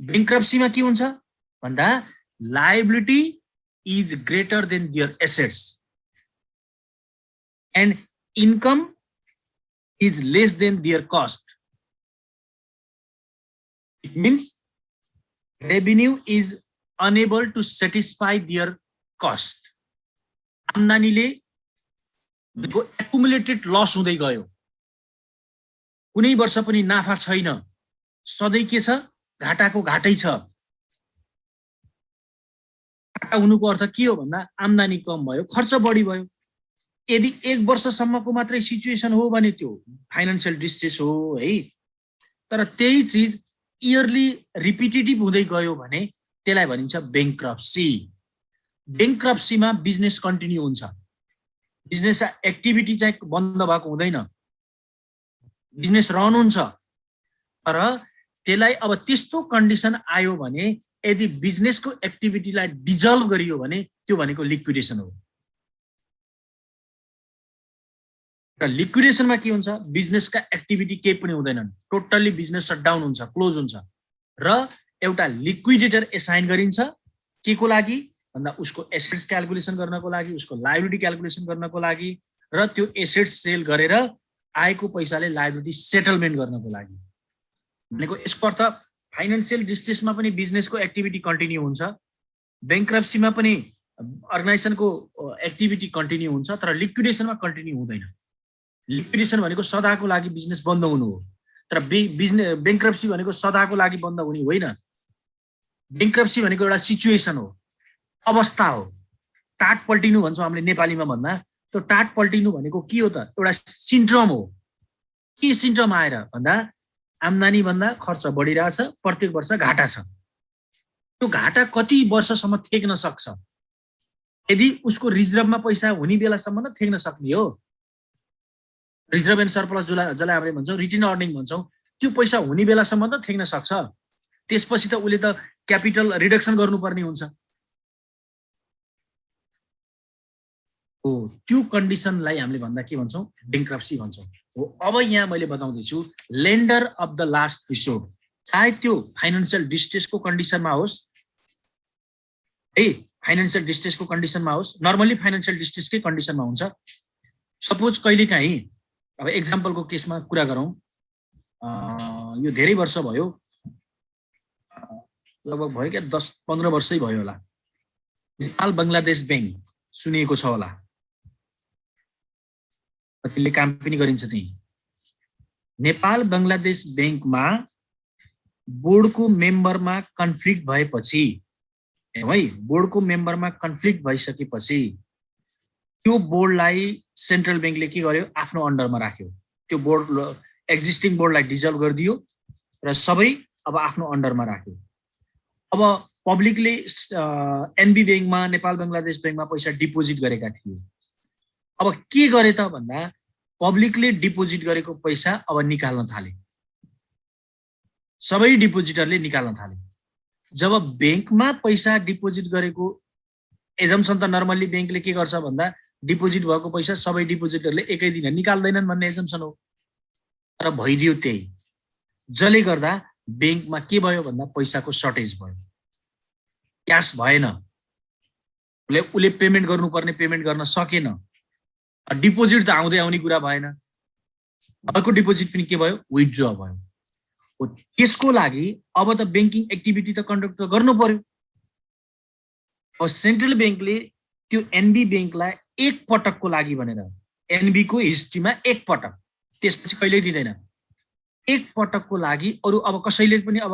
बैंक्रप्सीमा के हुन्छ भन्दा liability is greater than their assets and income is less than their cost. It means revenue is unable to satisfy their cost. आम्दानीले accumulated loss हुँदै गयो, कुनै वर्ष पनि नाफा छैन, सधैँ के छ घाटाको घाटै छ। हुनुको अर्थ के हो भन्दा आम्दानी कम भयो, खर्च बढी भयो। यदि 1 वर्षसम्मको मात्रै सिचुएसन हो भने त्यो फाइनान्शियल डिस्ट्रेस हो है, तर त्यही चीज इयरली रिपिटेटिभ हुँदै गयो भने त्यसलाई भनिन्छ बैंक्रप्सी। बैंक्रप्सीमा बिजनेस कन्टिन्यू हुन्छ, बिजनेस एक्टिभिटी चाहिँ बन्द भएको हुँदैन, बिजनेस रन हुन्छ, तर त्यसलाई अब त्यस्तो कन्डिसन आयो भने यदि बिजनेसको एक्टिभिटीलाई डिजल्भ गरियो भने त्यो भनेको लिक्विडेसन हो। र लिक्विडेसनमा के हुन्छ, बिजनेसका एक्टिभिटी केही पनि हुँदैनन्, टोटल्ली बिजनेस शटडाउन हुन्छ, क्लोज हुन्छ र एउटा लिक्विडेटर एसाइन गरिन्छ के को लागि भन्दा उसको एसेट्स क्याल्कुलेसन गर्नको लागि, उसको लायबिलिटी क्याल्कुलेसन गर्नको लागि र त्यो एसेट्स सेल गरेर आएको पैसाले लायबिलिटी सेटलमेन्ट गर्नको लागि। भनेको यसको अर्थ फाइनान्शियल डिस्ट्रेसमा पनि बिजनेसको एक्टिभिटी कन्टिन्यू हुन्छ, बैंक्रप्सीमा पनि अर्गनाइजेसनको एक्टिभिटी कन्टिन्यू हुन्छ, तर लिक्विडेसनमा कन्टिन्यू हुँदैन। लिक्विडेसन भनेको सदाको लागि बिजनेस बन्द हुनु हो, तर बैंक्रप्सी भनेको सदाको लागि बन्द हुने होइन। बैंक्रप्सी भनेको एउटा सिचुएसन हो, अवस्था हो, टाट पल्टिनु भन्छौँ हामीले नेपालीमा भन्दा। त्यो टाट पल्टिनु भनेको के हो त, एउटा सिन्ड्रोम हो। के सिन्ड्रोम आएर भन्दा आम्दानी भन्दा खर्च बढिरहेछ, प्रत्येक वर्ष घाटा छ। त्यो घाटा कति वर्षसम्म थेक्न सक्छ, यदि उसको रिजर्भमा पैसा हुने बेलासम्म न थेक्न सक्ने हो। रिजर्भ एन्ड सरप्लस जसलाई हामीले भन्छौँ, रिटेन अर्निङ भन्छौँ, त्यो पैसा हुने बेलासम्म त थेक्न सक्छ। त्यसपछि त उसले त क्यापिटल रिडक्सन गर्नुपर्ने हुन्छ। हो, त्यो कन्डिसनलाई हामीले भन्दा के भन्छौँ, बैंक्रप्सी भन्छौँ। हो, अब यहाँ मैले बताउँदैछु lender of the last resort, चाहे त्यो फाइनान्शियल डिस्ट्रेसको कन्डिसनमा होस् है, फाइनान्शियल डिस्ट्रेसको कन्डिसनमा होस्, नर्मली फाइनान्शियल डिस्ट्रेसकै कन्डिसनमा हुन्छ। सपोज कहिलेकाहीँ अब एक्जाम्पलको केसमा कुरा गरौँ, यो धेरै वर्ष भयो, लगभग भयो क्या 10-15 वर्षै भयो होला, नेपाल बङ्गलादेश ब्याङ्क सुनिएको छ होला, कतिले काम पनि गरिन्छ त्यही। नेपाल बङ्गलादेश ब्याङ्कमा बोर्डको मेम्बरमा कन्फ्लिक्ट भएपछि है, बोर्डको मेम्बरमा कन्फ्लिक्ट भइसकेपछि त्यो बोर्डलाई सेन्ट्रल ब्याङ्कले के गर्यो, आफ्नो अन्डरमा राख्यो। त्यो बोर्ड एक्जिस्टिङ बोर्डलाई डिजल्भ गरिदियो र सबै अब आफ्नो अन्डरमा राख्यो। अब पब्लिकले एनबी ब्याङ्कमा, नेपाल बङ्गलादेश ब्याङ्कमा पैसा डिपोजिट गरेका थिए। अब के गरे त भन्दा पब्लिकले डिपोजिट गरेको पैसा अब निकाल्न थाले, सबै डिपोजिटरले निकाल्न थाले। जब ब्याङ्कमा पैसा डिपोजिट गरेको एजम्सन त नर्मल्ली ब्याङ्कले के गर्छ भन्दा डिपोजिट भएको पैसा सबै डिपोजिटरले एकै दिन निकाल्दैनन् भन्ने एजम्सन हो, तर भइदियो त्यही। जसले गर्दा ब्याङ्कमा के भयो भन्दा पैसाको सर्टेज भयो, क्यास भएन, उसले पेमेन्ट गर्नुपर्ने पेमेन्ट गर्न सकेन। डिपोजिट त आउँदै आउने कुरा भएन, अर्को डिपोजिट पनि के भयो, विथड्र भयो। हो त्यसको लागि अब त बैंकिङ एक्टिभिटी त कन्डक्ट गर्नु पर्यो। अब सेन्ट्रल बैंकले त्यो एनबी बैंकलाई एक पटकको लागि भनेर, एनबी को हिस्ट्रीमा एक पटक, त्यसपछि कहिल्यै दिँदैन, एक पटकको लागि अरु अब कसैले पनि अब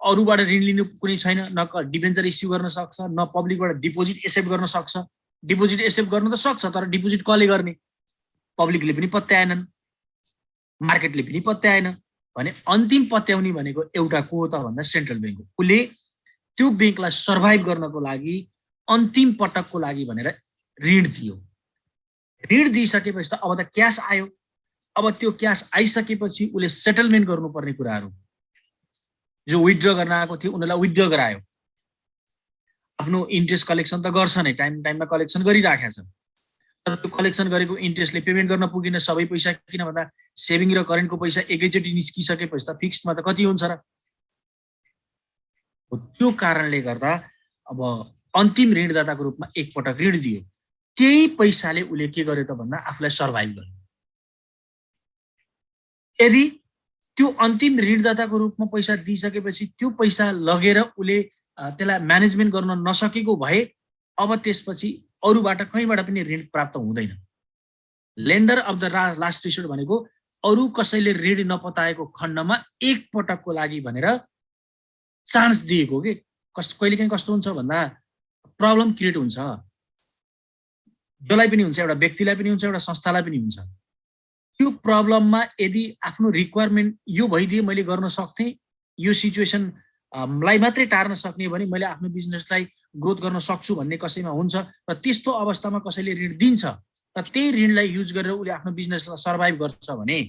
अरूबाट ऋण लिनु कुनै छैन, न डिबेन्चर इस्यु गर्न सक्छ, न पब्लिकबाट डिपोजिट एक्सेप्ट गर्न सक्छ। डिपोजिट एक्सेप्ट गर्न त सक्छ, तर डिपोजिट कसले गर्ने, पब्लिकले पनि पत्याएनन्, मार्केटले पनि पत्याएन भने अन्तिम पत्याउने भनेको एउटा को हो त भन्दा सेन्ट्रल बैंक हो। उसले त्यो बैंकलाई सर्भाइभ गर्नको लागि अन्तिम पटकको लागि भनेर ऋण दियो। ऋण दिइसकेपछि त अब त क्यास आयो। अब त्यो क्यास आइसकेपछि उसले सेटलमेन्ट गर्नुपर्ने कुराहरू, जो विथड्र गर्न आएको थियो उनीहरूलाई विथड्र गरायो। आफ्नो इन्ट्रेस्ट कलेक्सन त गर्छ नै, टाइममा कलेक्सन गरिराखेको छ, तर त्यो कलेक्सन गरेको इन्ट्रेस्टले पेमेन्ट गर्न पुगेन सबै पैसा। किन भन्दा सेभिङ र करेन्टको पैसा एकैचोटि निस्किसकेपछि त फिक्स्डमा त कति हुन्छ र। त्यो कारणले गर्दा अब अन्तिम ऋणदाताको रूपमा एकपटक ऋण दियो। त्यही पैसाले उसले के गर्यो त भन्दा आफूलाई सर्भाइभ गर्यो। यदि त्यो अन्तिम ऋणदाताको रूपमा पैसा दिइसकेपछि त्यो पैसा लगेर उसले त्यसलाई म्यानेजमेन्ट गर्न नसकेको भए अब त्यसपछि अरूबाट कहीँबाट पनि ऋण प्राप्त हुँदैन। Lender of the last resort भनेको अरू कसैले ऋण नपताएको खण्डमा एक पटकको लागि भनेर चान्स दिएको के। कहिलेकाहीँ कस्तो हुन्छ भन्दा प्रब्लम क्रिएट हुन्छ, जसलाई पनि हुन्छ, एउटा व्यक्तिलाई पनि हुन्छ, एउटा संस्थालाई पनि हुन्छ। त्यो प्रब्लममा यदि आफ्नो रिक्वायरमेन्ट यो भइदिए मैले गर्न सक्थेँ, यो सिचुएसनलाई मात्रै टार्न सक्ने भने मैले आफ्नो बिजनेसलाई ग्रोथ गर्न सक्छु भन्ने कसैमा हुन्छ र त्यस्तो अवस्थामा कसैले ऋण दिन्छ र त्यही ऋणलाई युज गरेर उसले आफ्नो बिजनेसलाई सर्भाइभ गर्छ भने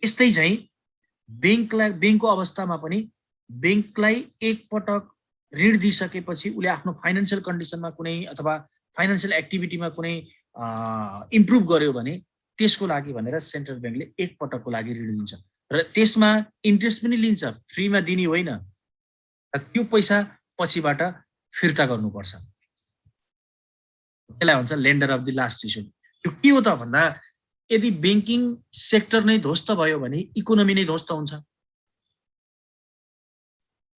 यस्तै चाहिँ बैंकको अवस्थामा पनि बैंकलाई एकपटक ऋण दिइसकेपछि उसले आफ्नो फाइनान्सियल कन्डिसनमा कुनै अथवा फाइनान्सियल एक्टिभिटीमा कुनै इम्प्रुभ गर्यो भने त्यसको लागि भनेर सेन्ट्रल बैंकले एक पटकको लागि ऋण दिन्छ र त्यसमा इन्ट्रेस्ट पनि लिन्छ, फ्रीमा दिने होइन। त्यो पैसा पछिबाट फिर्ता गर्नुपर्छ। त्यसलाई भन्छ lender of the last resort. यो के हो त भन्दा यदि बैंकिङ सेक्टर नै ध्वस्त भयो भने इकोनोमी नै ध्वस्त हुन्छ।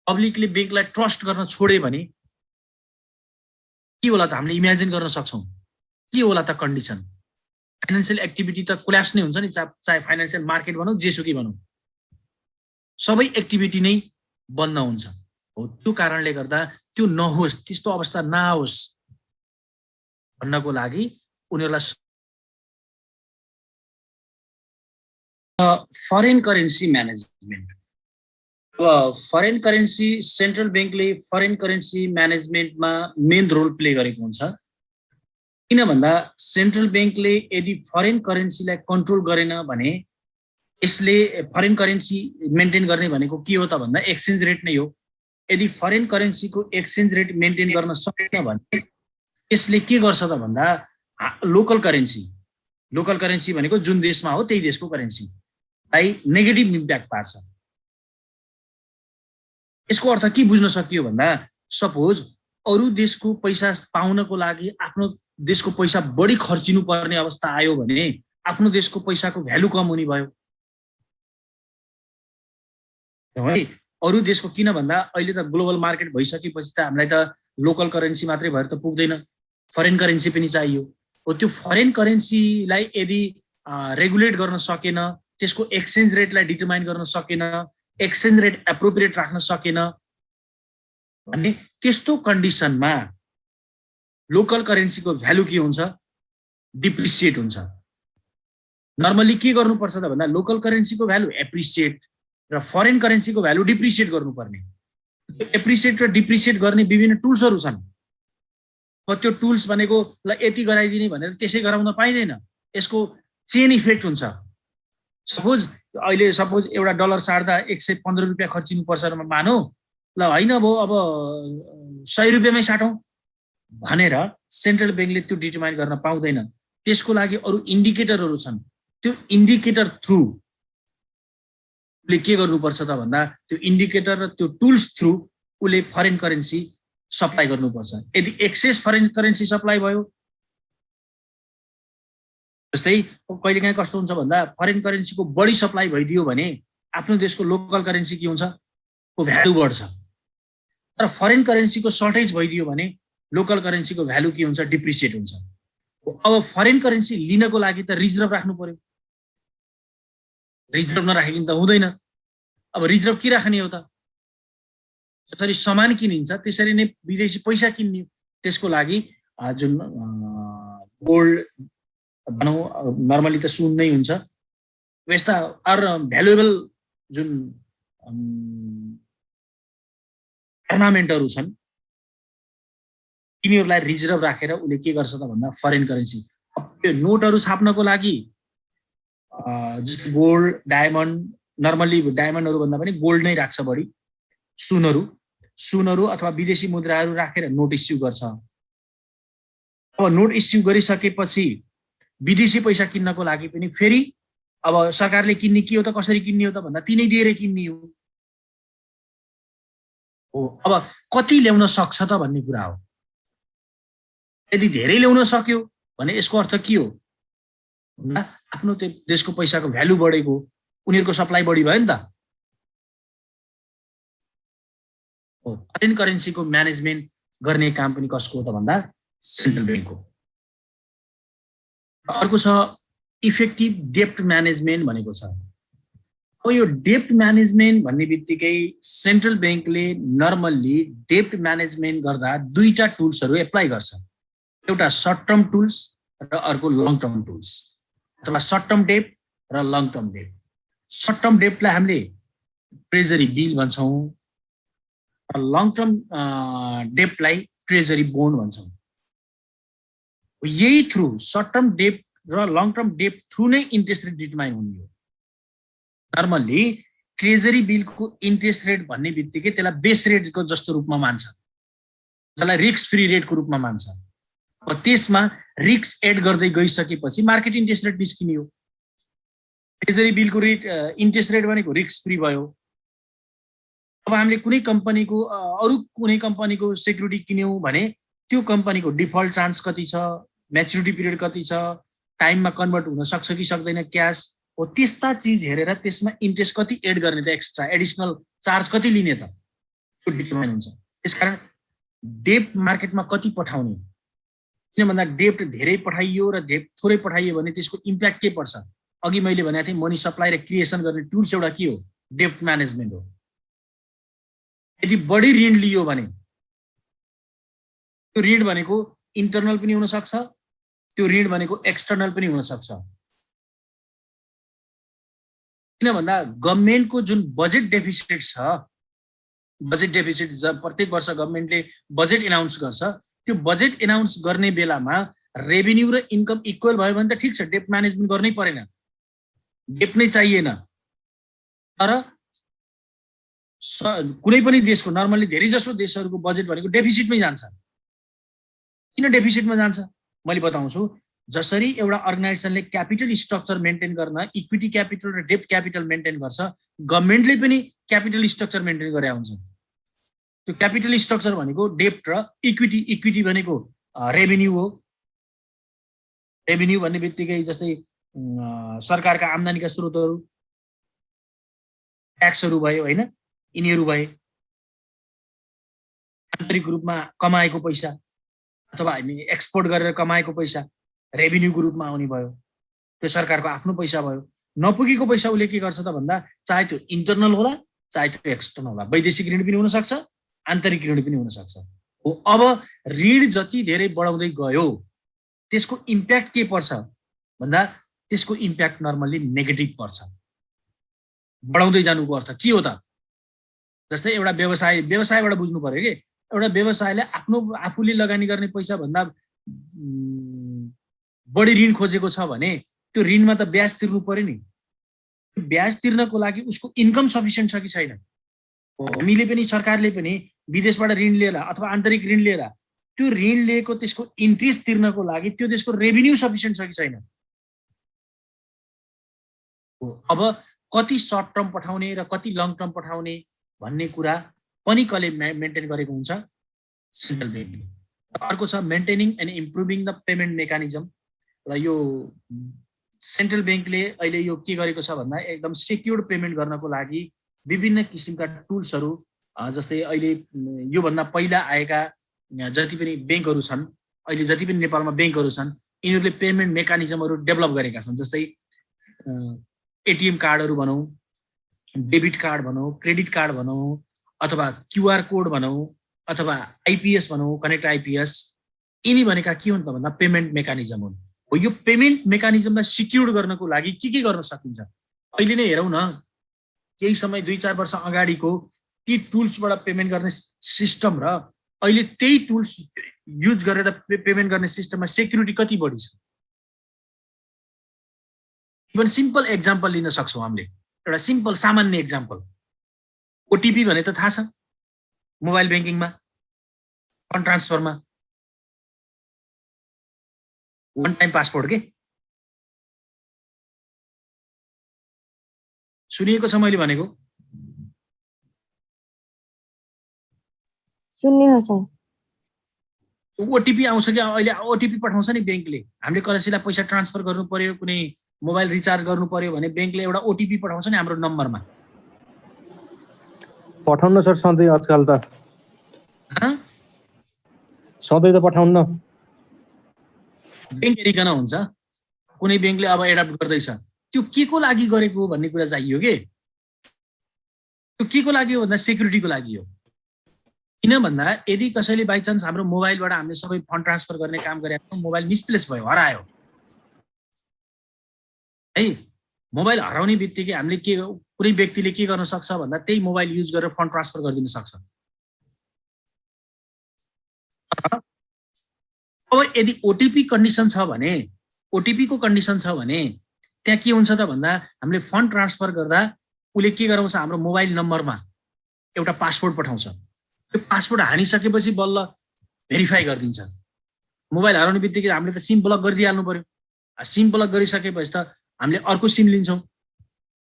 पब्लिकले बैंकलाई ट्रस्ट गर्न छोड्यो भने के होला त हामीले इमेजिन गर्न सक्छौँ। के होला त कन्डिसन, फाइनान्सियल एक्टिभिटी त कोल्याप्स नै हुन्छ नि, चाहे फाइनान्सियल मार्केट भनौँ जेसुकै भनौँ, सबै एक्टिभिटी नै बन्द हुन्छ। हो त्यो कारणले गर्दा त्यो नहोस्, त्यस्तो अवस्था नआओस् भन्नको लागि उनीहरूलाई फरेन करेन्सी म्यानेजमेन्ट। अब फरेन करेन्सी सेन्ट्रल बैंकले फरेन करेन्सी म्यानेजमेन्टमा मेन रोल प्ले गरेको हुन्छ। किन भन्दा सेन्ट्रल बैंकले यदि फरेन करेन्सीलाई कन्ट्रोल गरेन भने यसले फरेन करेन्सी मेन्टेन गर्ने भनेको के हो त भन्दा एक्सचेन्ज रेट नै हो। यदि फरेन करेन्सीको एक्सचेन्ज रेट मेन्टेन गर्न सकेन भने यसले के गर्छ त भन्दा लोकल करेन्सी भनेको जुन देशमा हो त्यही देशको करेन्सीलाई नेगेटिभ इम्प्याक्ट पार्छ। यसको अर्थ के बुझ्न सकियो भन्दा सपोज अरू देशको पैसा पाउनको लागि आफ्नो देशको पैसा बढी खर्चिनु पर्ने अवस्था आयो भने आफ्नो देशको पैसाको भ्यालु कम हुने भयो है। अरू देशको किन भन्दा अहिले त ग्लोबल मार्केट भइसकेपछि त हामीलाई त लोकल करेन्सी मात्रै भएर त पुग्दैन, फरेन करेन्सी पनि चाहियो। हो त्यो फरेन करेन्सीलाई यदि रेगुलेट गर्न सकेन, त्यसको एक्सचेन्ज रेटलाई डिटरमाइन गर्न सकेन, एक्सचेन्ज रेट एप्रोप्रिएट राख्न सकेन भने त्यस्तो कन्डिसनमा लोकल करेन्सीको भ्यालु के हुन्छ, डिप्रिसिएट हुन्छ। नर्मली के गर्नुपर्छ त भन्दा लोकल करेन्सीको भ्यालु एप्रिसिएट र फरेन करेन्सीको भ्यालु डिप्रिसिएट गर्नुपर्ने। एप्रिसिएट र डिप्रिसिएट गर्ने विभिन्न टुल्सहरू छन्। अब त्यो टुल्स भनेको ल यति गराइदिने भनेर त्यसै गराउन पाइँदैन, यसको चेन इफेक्ट हुन्छ। सपोज एउटा डलर साट्दा 115 रुपियाँ खर्चिनु पर्छ मानौ, ल होइन भयो अब 100 रुपियाँमै साटौँ भनेर सेन्ट्रल बैंकले त्यो डिटरमाइन गर्न पाउँदैन। त्यसको लागि अरू इन्डिकेटरहरू छन्। त्यो इन्डिकेटर थ्रु उसले के गर्नुपर्छ त भन्दा त्यो इन्डिकेटर र त्यो टुल्स थ्रु उसले फरेन करेन्सी सप्लाई गर्नुपर्छ। यदि एक्सेस फरेन करेन्सी सप्लाई भयो जस्तै कहिलेकाहीँ कस्तो हुन्छ भन्दा फरेन करेन्सीको बढी सप्लाई भइदियो भने आफ्नो देशको लोकल करेन्सी के हुन्छ, को भ्यालु बढ्छ। तर फरेन करेन्सीको सर्टेज भइदियो भने लोकल करेन्सीको भ्यालु के हुन्छ, डिप्रिसिएट हुन्छ। अब फरेन करेन्सी लिनको लागि त रिजर्भ राख्नु पर्यो, रिजर्भ नराखिकन त हुँदैन। अब रिजर्भ के राख्ने हो त? जसरी सामान किनिन्छ त्यसरी नै विदेशी पैसा किन्ने, त्यसको लागि जुन गोल्ड भनौँ, नर्मली त सुन नै हुन्छ, यस्ता आर भ्यालुएबल जुन अर्नामेन्टहरू छन् तिनीहरूलाई रिजर्भ राखेर उसले के गर्छ त भन्दा फरेन करेन्सी, त्यो नोटहरू छाप्नको लागि जस्तो गोल्ड, डायमन्ड, नर्मली डायमन्डहरू भन्दा पनि गोल्ड नै राख्छ बढी, सुनहरू अथवा विदेशी मुद्राहरू राखेर नोट इस्यु गर्छ। अब नोट इस्यु गरिसकेपछि विदेशी पैसा किन्नको लागि पनि फेरि अब सरकारले किन्ने के हो त, कसरी किन्ने हो त भन्दा तिनै दिएर किन्ने हो। अब कति ल्याउन सक्छ त भन्ने कुरा हो। यदि धेरै ल्याउन सक्यो भने यसको अर्थ के हो, आफ्नो देशको पैसाको भ्यालु बढेको, उनीहरूको सप्लाई बढी भयो नि त। फरेन करेन्सीको म्यानेजमेन्ट गर्ने काम पनि कसको हो त भन्दा सेन्ट्रल ब्याङ्कको। अर्को छ इफेक्टिभ डेप्ट म्यानेजमेन्ट भनेको छ। अब यो डेप्ट म्यानेजमेन्ट भन्ने बित्तिकै सेन्ट्रल ब्याङ्कले नर्मल्ली डेप्ट म्यानेजमेन्ट गर्दा दुईटा टुल्सहरू एप्लाई गर्छ, एउटा सर्ट टर्म टुल्स र अर्को लङ टर्म टुल्स, अथवा सर्ट टर्म डेप्ट र लङ टर्म डेप्ट। सर्ट टर्म डेप्टलाई हामीले ट्रेजरी बिल भन्छौँ, लङ टर्म डेप्टलाई ट्रेजरी बोन्ड भन्छौँ। यही थ्रु सर्ट टर्म डेप्ट र लङ टर्म डेप्ट थ्रु नै इन्ट्रेस्ट रेट डिटरमाइन हुने हो। नर्मल्ली ट्रेजरी बिलको इन्ट्रेस्ट रेट भन्ने बित्तिकै त्यसलाई बेस रेटको जस्तो रूपमा मान्छ, जसलाई रिस्क फ्री रेटको रूपमा मान्छ। अब त्यसमा रिस्क एड गर्दै गइसकेपछि मार्केट इन्ट्रेस्ट रेट निस्किने हो। ट्रेजरी बिलको रेट इन्ट्रेस्ट रेट भनेको रिस्क फ्री भयो। अब हामीले कुनै कम्पनीको अरू कुनै कम्पनीको सेक्युरिटी किन्यौँ भने त्यो कम्पनीको डिफल्ट चान्स कति छ, म्याच्युरिटी पिरियड कति छ, टाइममा कन्भर्ट हुन सक्छ कि सक्दैन क्यास हो, त्यस्ता चिज हेरेर त्यसमा इन्ट्रेस्ट कति एड गर्ने त, एक्स्ट्रा एडिसनल चार्ज कति लिने त, त्यो डिटरमाइन हुन्छ। त्यसकारण डेप्ट मार्केटमा कति पठाउने, किन भन्दा डेप्ट धेरै पठाइयो र डेप्ट थोरै पठाइयो भने त्यसको इम्प्याक्ट के पर्छ। अघि मैले भनेको थिएँ मनी सप्लाई र क्रिएसन गर्ने टुल्स एउटा के हो, डेप्ट म्यानेजमेन्ट हो। यदि बढी ऋण लियो भने त्यो ऋण भनेको इन्टरनल पनि हुन सक्छ, त्यो ऋण भनेको एक्सटर्नल पनि हुन सक्छ। किन भन्दा गभर्नमेन्टको जुन बजेट डेफिसिट छ, बजेट डेफिसिट प्रत्येक वर्ष गभर्नमेन्टले बजेट एनाउन्स गर्छ, त्यो बजेट एनाउन्स गर्ने बेलामा रेभिन्यू र इन्कम इक्वल भयो भने त ठिक छ, डेप्ट म्यानेजमेन्ट गर्नै परेन, डेप्ट नै चाहिएन। तर कुनै पनि देशको नर्मली धेरै जसो देशहरूको बजेट भनेको डेफिसिटमै जान्छ। किन डेफिसिटमा जान्छ मैले बताउँछु। जसरी एउटा अर्गनाइजेसनले क्यापिटल स्ट्रक्चर मेन्टेन गर्न इक्विटी क्यापिटल र डेप्ट क्यापिटल मेन्टेन गर्छ, गभर्नमेन्टले पनि क्यापिटल स्ट्रक्चर मेन्टेन गरे हुन्छ। त्यो क्यापिटल स्ट्रक्चर भनेको डेप्ट र इक्विटी, इक्विटी भनेको रेभिन्यू हो। रेभिन्यू भन्ने बित्तिकै जस्तै सरकारका आम्दानीका स्रोतहरू, ट्याक्सहरू भयो होइन, यिनीहरू भए। आन्तरिक रूपमा कमाएको पैसा अथवा हामी एक्सपोर्ट गरेर कमाएको पैसा रेभिन्यूको रूपमा आउने भयो, त्यो सरकारको आफ्नो पैसा भयो। नपुगेको पैसा उसले के गर्छ त भन्दा चाहे त्यो इन्टरनल होला चाहे त्यो एक्सटर्नल होला, वैदेशिक ऋण पनि हुनसक्छ, आन्तरिक ऋण पनि हुनसक्छ। हो अब ऋण जति धेरै बढाउँदै गयो त्यसको इम्प्याक्ट के पर्छ भन्दा त्यसको इम्प्याक्ट नर्मल्ली नेगेटिभ पर्छ। बढाउँदै जानुको अर्थ के हो त, जस्तै एउटा व्यवसायबाट बुझ्नु पर्यो कि एउटा व्यवसायले आफूले लगानी गर्ने पैसा भन्दा बढी ऋण खोजेको छ भने त्यो ऋणमा त ब्याज तिर्नु पर्यो नि। ब्याज तिर्नको लागि उसको इन्कम सफिसियन्ट छ कि छैन। हामीले पनि सरकारले पनि विदेशबाट ऋण लिएर अथवा आन्तरिक ऋण लिएर त्यो ऋण लिएको त्यसको इन्ट्रेस्ट तिर्नको लागि त्यो देशको रेभिन्यू सफिसियन्ट छ कि छैन। अब कति सर्ट टर्म पठाउने र कति लङ टर्म पठाउने भन्ने कुरा पनि कसले मेन्टेन गरेको हुन्छ, सेन्ट्रल ब्याङ्कले। अर्को छ maintaining and improving the payment mechanism. र यो सेन्ट्रल बैंकले अहिले यो के गरेको छ भन्दा एकदम सेक्युर्ड पेमेन्ट गर्नको लागि विभिन्न किसिमका टुल्सहरू जस्तै अहिले यो भन्दा पहिला आएका जति पनि बैंकहरू छन्, अहिले जति पनि नेपालमा बैंकहरू छन्, यिनीहरूले पेमेन्ट मेकानिजमहरू डेभलप गरेका छन्। जस्तै एटीएम कार्डहरू भनौँ, डेबिट कार्ड भनौँ, क्रेडिट कार्ड भनौँ, अथवा क्यूआर कोड भनौँ, अथवा आइपीएस भनौँ, कनेक्ट आइपीएस, यिनी भनेका के हुन् त भन्दा पेमेन्ट मेकानिजम हुन्। हो यो पेमेन्ट मेकानिजमलाई सिक्योर गर्नको लागि के गर्न सकिन्छ अहिले नै हेरौँ न। केही समय 2-4 वर्ष अगाडिको ती टुल्सबाट पेमेन्ट गर्ने सिस्टम र अहिले त्यही टुल्स युज गरेर पेमेन्ट गर्ने सिस्टममा सेक्युरिटी कति बढी छ। इभन सिम्पल एक्जाम्पल लिन सक्छौँ हामीले, एउटा सिम्पल सामान्य एक्जाम्पल। ओटिपी भने त थाहा छ, मोबाइल ब्याङ्किङमा फन्ड ट्रान्सफरमा वन टाइम पासपोर्ट के सुनिएको छ मैले भनेको? सुन्ने छ। ओटिपी आउँछ कि अहिले ओटिपी पठाउँछ नि ब्याङ्कले। हामीले कसैलाई पैसा ट्रान्सफर गर्नु पर्यो, कुनै मोबाइल रिचार्ज गर्नु पर्यो भने ब्याङ्कले एउटा ओटिपी पठाउँछ नि हाम्रो नम्बरमा। पठाउन सर सधैँ आजकल त सधैँ त पठाउन ब्याङ्क हेरिकन हुन्छ। कुनै ब्याङ्कले अब एडप्ट गर्दैछ, त्यो के को लागि गरेको भन्ने कुरा चाहियो के। त्यो के को लागि हो भन्दा सेक्युरिटीको लागि हो। किन भन्दा यदि कसैले बाइ चान्स हाम्रो मोबाइलबाट हामीले सबै फन्ड ट्रान्सफर गर्ने काम गरेको मोबाइल मिसप्लेस भयो, हरायो है, मोबाइल हराउने बित्तिकै हामीले के कुनै व्यक्तिले के गर्न सक्छ भन्दा त्यही मोबाइल युज गरेर फन्ड ट्रान्सफर गरिदिन सक्छ। अब यदि ओटिपी कन्डिसन छ भने, ओटिपी को कन्डिसन छ भने त्यहाँ के हुन्छ त भन्दा हामीले फन्ड ट्रान्सफर गर्दा उसले के गराउँछ, हाम्रो मोबाइल नम्बरमा एउटा पासवर्ड पठाउँछ। त्यो पासवर्ड हानिसकेपछि बल्ल भेरिफाई गरिदिन्छ। मोबाइल हराउने बित्तिकै हामीले त सिम ब्लक गरिदिइहाल्नु पर्यो। सिम ब्लक गरिसकेपछि त हामीले अर्को सिम लिन्छौँ,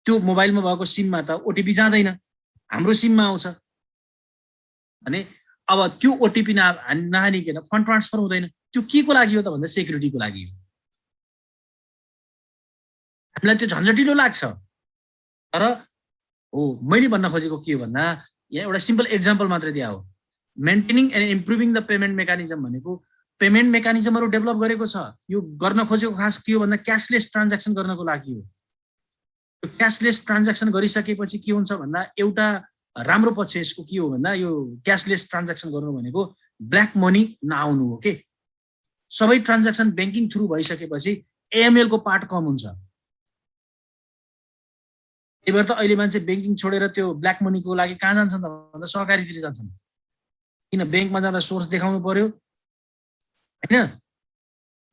त्यो मोबाइलमा भएको सिममा त ओटिपी जाँदैन, हाम्रो सिममा आउँछ भने अब त्यो ओटिपी नहानिकन फन्ड ट्रान्सफर हुँदैन। त्यो के को लागि हो त भन्दा सेक्युरिटीको लागि हो। हामीलाई त्यो झन्झटिलो लाग्छ, तर हो मैले भन्न खोजेको के हो भन्दा यहाँ एउटा सिम्पल एक्जाम्पल मात्रै दिया हो। Maintaining and improving the payment mechanism भनेको पेमेन्ट मेकानिजमहरू डेभलप गरेको छ। यो गर्न खोजेको खास के हो भन्दा क्यासलेस ट्रान्ज्याक्सन गर्नको लागि हो। क्यासलेस ट्रान्ज्याक्सन गरिसकेपछि के हुन्छ भन्दा एउटा राम्रो पक्ष यसको के हो भन्दा यो क्यासलेस ट्रान्ज्याक्सन गर्नु भनेको ब्ल्याक मनी नआउनु हो के। सबै ट्रान्ज्याक्सन ब्याङ्किङ थ्रु भइसकेपछि एएमएल को पार्ट कम हुन्छ। त्यही भएर त अहिले मान्छे ब्याङ्किङ छोडेर त्यो ब्ल्याक मनीको लागि कहाँ जान्छन् त भन्दा सहकारीतिर जान्छन्। किन ब्याङ्कमा जाँदा सोर्स देखाउनु पर्यो होइन।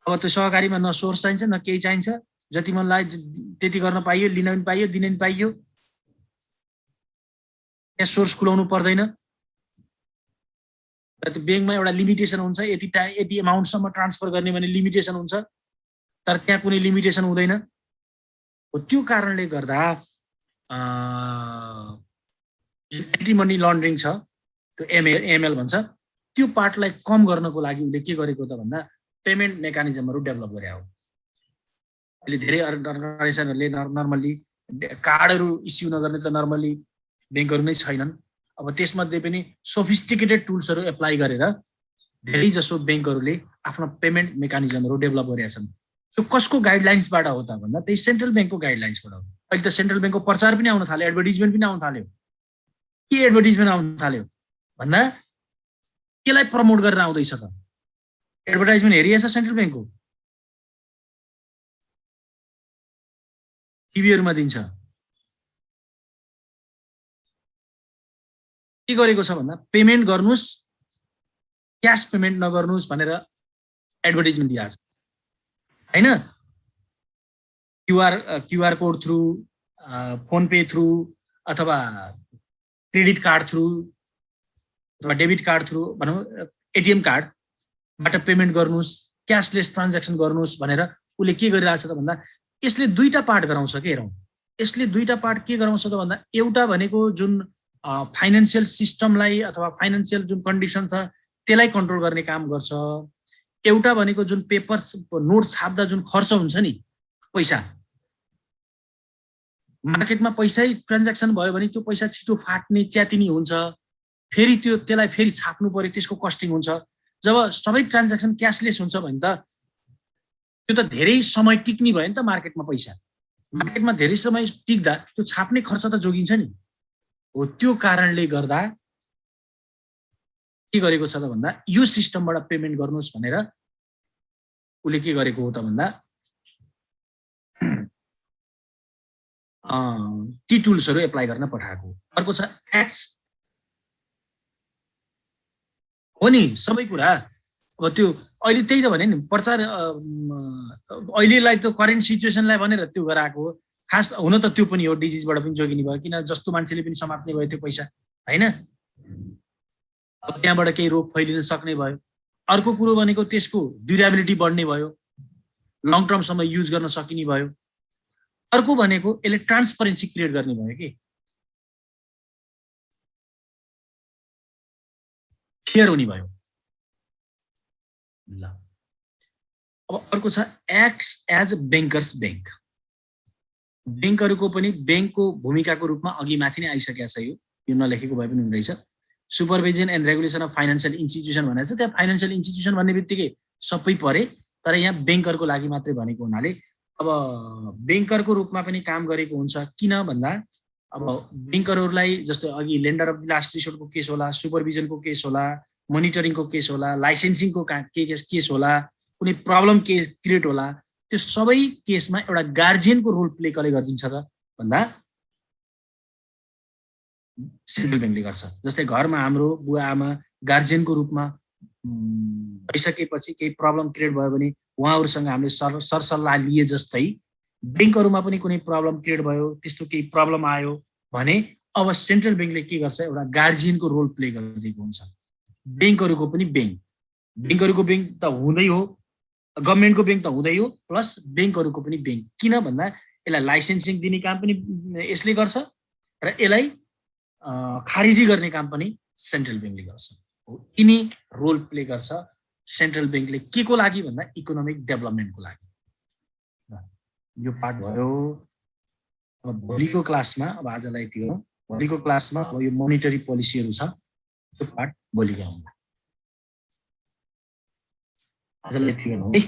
अब त्यो सहकारीमा न सोर्स चाहिन्छ न केही चाहिन्छ, जति मन लाग्यो त्यति गर्न पाइयो, लिन पनि पाइयो, दिन पनि पाइयो। त्यहाँ सोर्स खुलाउनु पर्दैन। त्यो ब्याङ्कमा एउटा लिमिटेसन हुन्छ, यति एमाउन्टसम्म ट्रान्सफर गर्ने भने लिमिटेसन हुन्छ, तर त्यहाँ कुनै लिमिटेसन हुँदैन। त्यो कारणले गर्दा एन्टी मनी लन्ड्रिङ छ, त्यो एमएल भन्छ, त्यो पार्टलाई कम गर्नको लागि उसले के गरेको त भन्दा पेमेन्ट मेकानिजमहरू डेभलप गरे हो। अहिले धेरै अर्गनाइजेसनहरूले नर्मल्ली कार्डहरू इस्यु नगर्ने त नर्मल्ली ब्याङ्कहरू नै छैनन्। अब त्यसमध्ये पनि सोफिस्टिकेटेड टुल्सहरू एप्लाई गरेर धेरै जसो ब्याङ्कहरूले आफ्नो पेमेन्ट मेकानिजमहरू डेभलप गरेका छन्। त्यो कसको गाइडलाइन्सबाट हो त भन्दा त्यही सेन्ट्रल ब्याङ्कको गाइडलाइन्सबाट हो। अहिले त सेन्ट्रल ब्याङ्कको प्रचार पनि आउन थाल्यो, एडभर्टिजमेन्ट पनि आउन थाल्यो। के एडभर्टिजमेन्ट आउन थाल्यो भन्दा केलाई प्रमोट गरेर आउँदैछ त? एडभर्टाइजमेन्ट हेरिएछ सेन्ट्रल ब्याङ्कको, टिभीहरूमा दिन्छ। के गरेको छ भन्दा पेमेन्ट गर्नुस्, क्यास पेमेन्ट नगर्नुस् भनेर एडभर्टिजमेन्ट दिएको छ हैन। QR code through, phone pay through, अथवा क्रेडिट कार्ड थ्रु, अथवा डेबिट कार्ड थ्रु भनौँ, एटिएम कार्डबाट पेमेन्ट गर्नुस्, क्यासलेस ट्रान्ज्याक्सन गर्नुस् भनेर उसले के गरिरहेछ त भन्दा यसले दुईटा पार्ट गराउँछ के। हेरौँ, यसले दुईटा पार्ट के गराउँछ त भन्दा एउटा भनेको जुन फाइनेन्सियल सिस्टमलाई अथवा फाइनेन्सियल जुन कन्डिसन छ त्यसलाई कन्ट्रोल गर्ने काम गर्छ। एउटा भनेको जुन पेपर नोट छाप्दा जुन खर्च हुन्छ नि पैसा, मार्केटमा पैसै ट्रान्ज्याक्सन भयो भने त्यो पैसा छिटो फाट्ने च्यातिनी हुन्छ, फेरि त्यसलाई फेरि छाप्नु पर्यो, त्यसको कस्टिङ हुन्छ। जब सबै ट्रान्ज्याक्सन क्यासलेस हुन्छ भने त त्यो त धेरै समय टिक्ने भयो नि त मार्केटमा पैसा। मार्केटमा धेरै समय टिक्दा त्यो छाप्ने खर्च त जोगिन्छ नि। हो त्यो कारणले गर्दा के गरेको छ त भन्दा यो सिस्टमबाट पेमेन्ट गर्नुहोस् भनेर उसले के गरेको हो त भन्दा ती टुल्सहरू एप्लाई गर्न पठाएको। अर्को छ एक्स हो नि सबै कुरा। अब त्यो अहिले त्यही त भने नि प्रचार अहिलेलाई त करेन्ट सिचुएसनलाई भनेर त्यो गराएको हो। खास हुन त त्यो पनि हो डिजिजबाट पनि जोगिने भयो, किन जस्तो मान्छेले पनि समात्ने भयो त्यो पैसा हैन, अब त्यहाँबाट केही रोग फैलिन सक्ने भयो। अर्को कुरो भनेको त्यसको ड्युरेबिलिटी बढ्ने भयो, लङ टर्मसम्म युज गर्न सकिने भयो। अर्को भनेको यसले ट्रान्सपरेन्सी क्रिएट गर्ने भयो कि फेयर हुने भयो। ल अब अर्को छ एक्स एज ब्याङ्कर्स ब्याङ्क। ब्याङ्कहरूको पनि ब्याङ्कको भूमिकाको रूपमा अघि माथि नै आइसकेको छ। यो नलेखेको भए पनि हुँदैछ। Supervision and regulation of financial institution भनेर छ। त्यहाँ फाइनेन्सियल इन्स्टिट्युसन भन्ने बित्तिकै सबै परे, तर यहाँ ब्याङ्करको लागि मात्रै भनेको हुनाले अब ब्याङ्करको रूपमा पनि काम गरेको हुन्छ। किन भन्दा अब ब्याङ्करहरूलाई जस्तो अघि लेन्डर अफ लास्ट रिसोर्टको केस होला, सुपरभिजनको केस होला, मोनिटरिङको केस होला, लाइसेन्सिङको केस होला, कुनै प्रब्लम केस क्रिएट होला, त्यो सबै केसमा एउटा गार्जियनको रोल प्ले कसले गरिदिन्छ त भन्दा सेन्ट्रल ब्याङ्कले गर्छ। जस्तै घरमा हाम्रो बुवा आमा गार्जियनको रूपमा भइसकेपछि केही प्रब्लम क्रिएट भयो भने उहाँहरूसँग हामीले सरसल्लाह लिए जस्तै ब्याङ्कहरूमा पनि कुनै प्रब्लम क्रिएट भयो, त्यस्तो केही प्रब्लम आयो भने अब सेन्ट्रल ब्याङ्कले के गर्छ, एउटा गार्जियनको रोल प्ले गरिदिएको हुन्छ। ब्याङ्कहरूको पनि ब्याङ्कहरूको ब्याङ्क त हुँदै हो, गभर्मेन्टको ब्याङ्क त हुँदै हो, प्लस ब्याङ्कहरूको पनि ब्याङ्क। किन भन्दा यसलाई लाइसेन्सिङ दिने काम पनि यसले गर्छ र यसलाई खारिजी गर्ने काम पनि सेन्ट्रल ब्याङ्कले गर्छ। यिनी रोल प्ले गर्छ सेन्ट्रल ब्याङ्कले के को लागि भन्दा इकोनोमिक डेभलपमेन्टको लागि। यो पार्ट भयो। अब भोलिको क्लासमा, अब आजलाई त्यो हो, भोलिको क्लासमा अब यो मोनिटरी पोलिसीहरू छ, त्यो पार्ट भोलि आउँला। आजलाई त्यो हो है।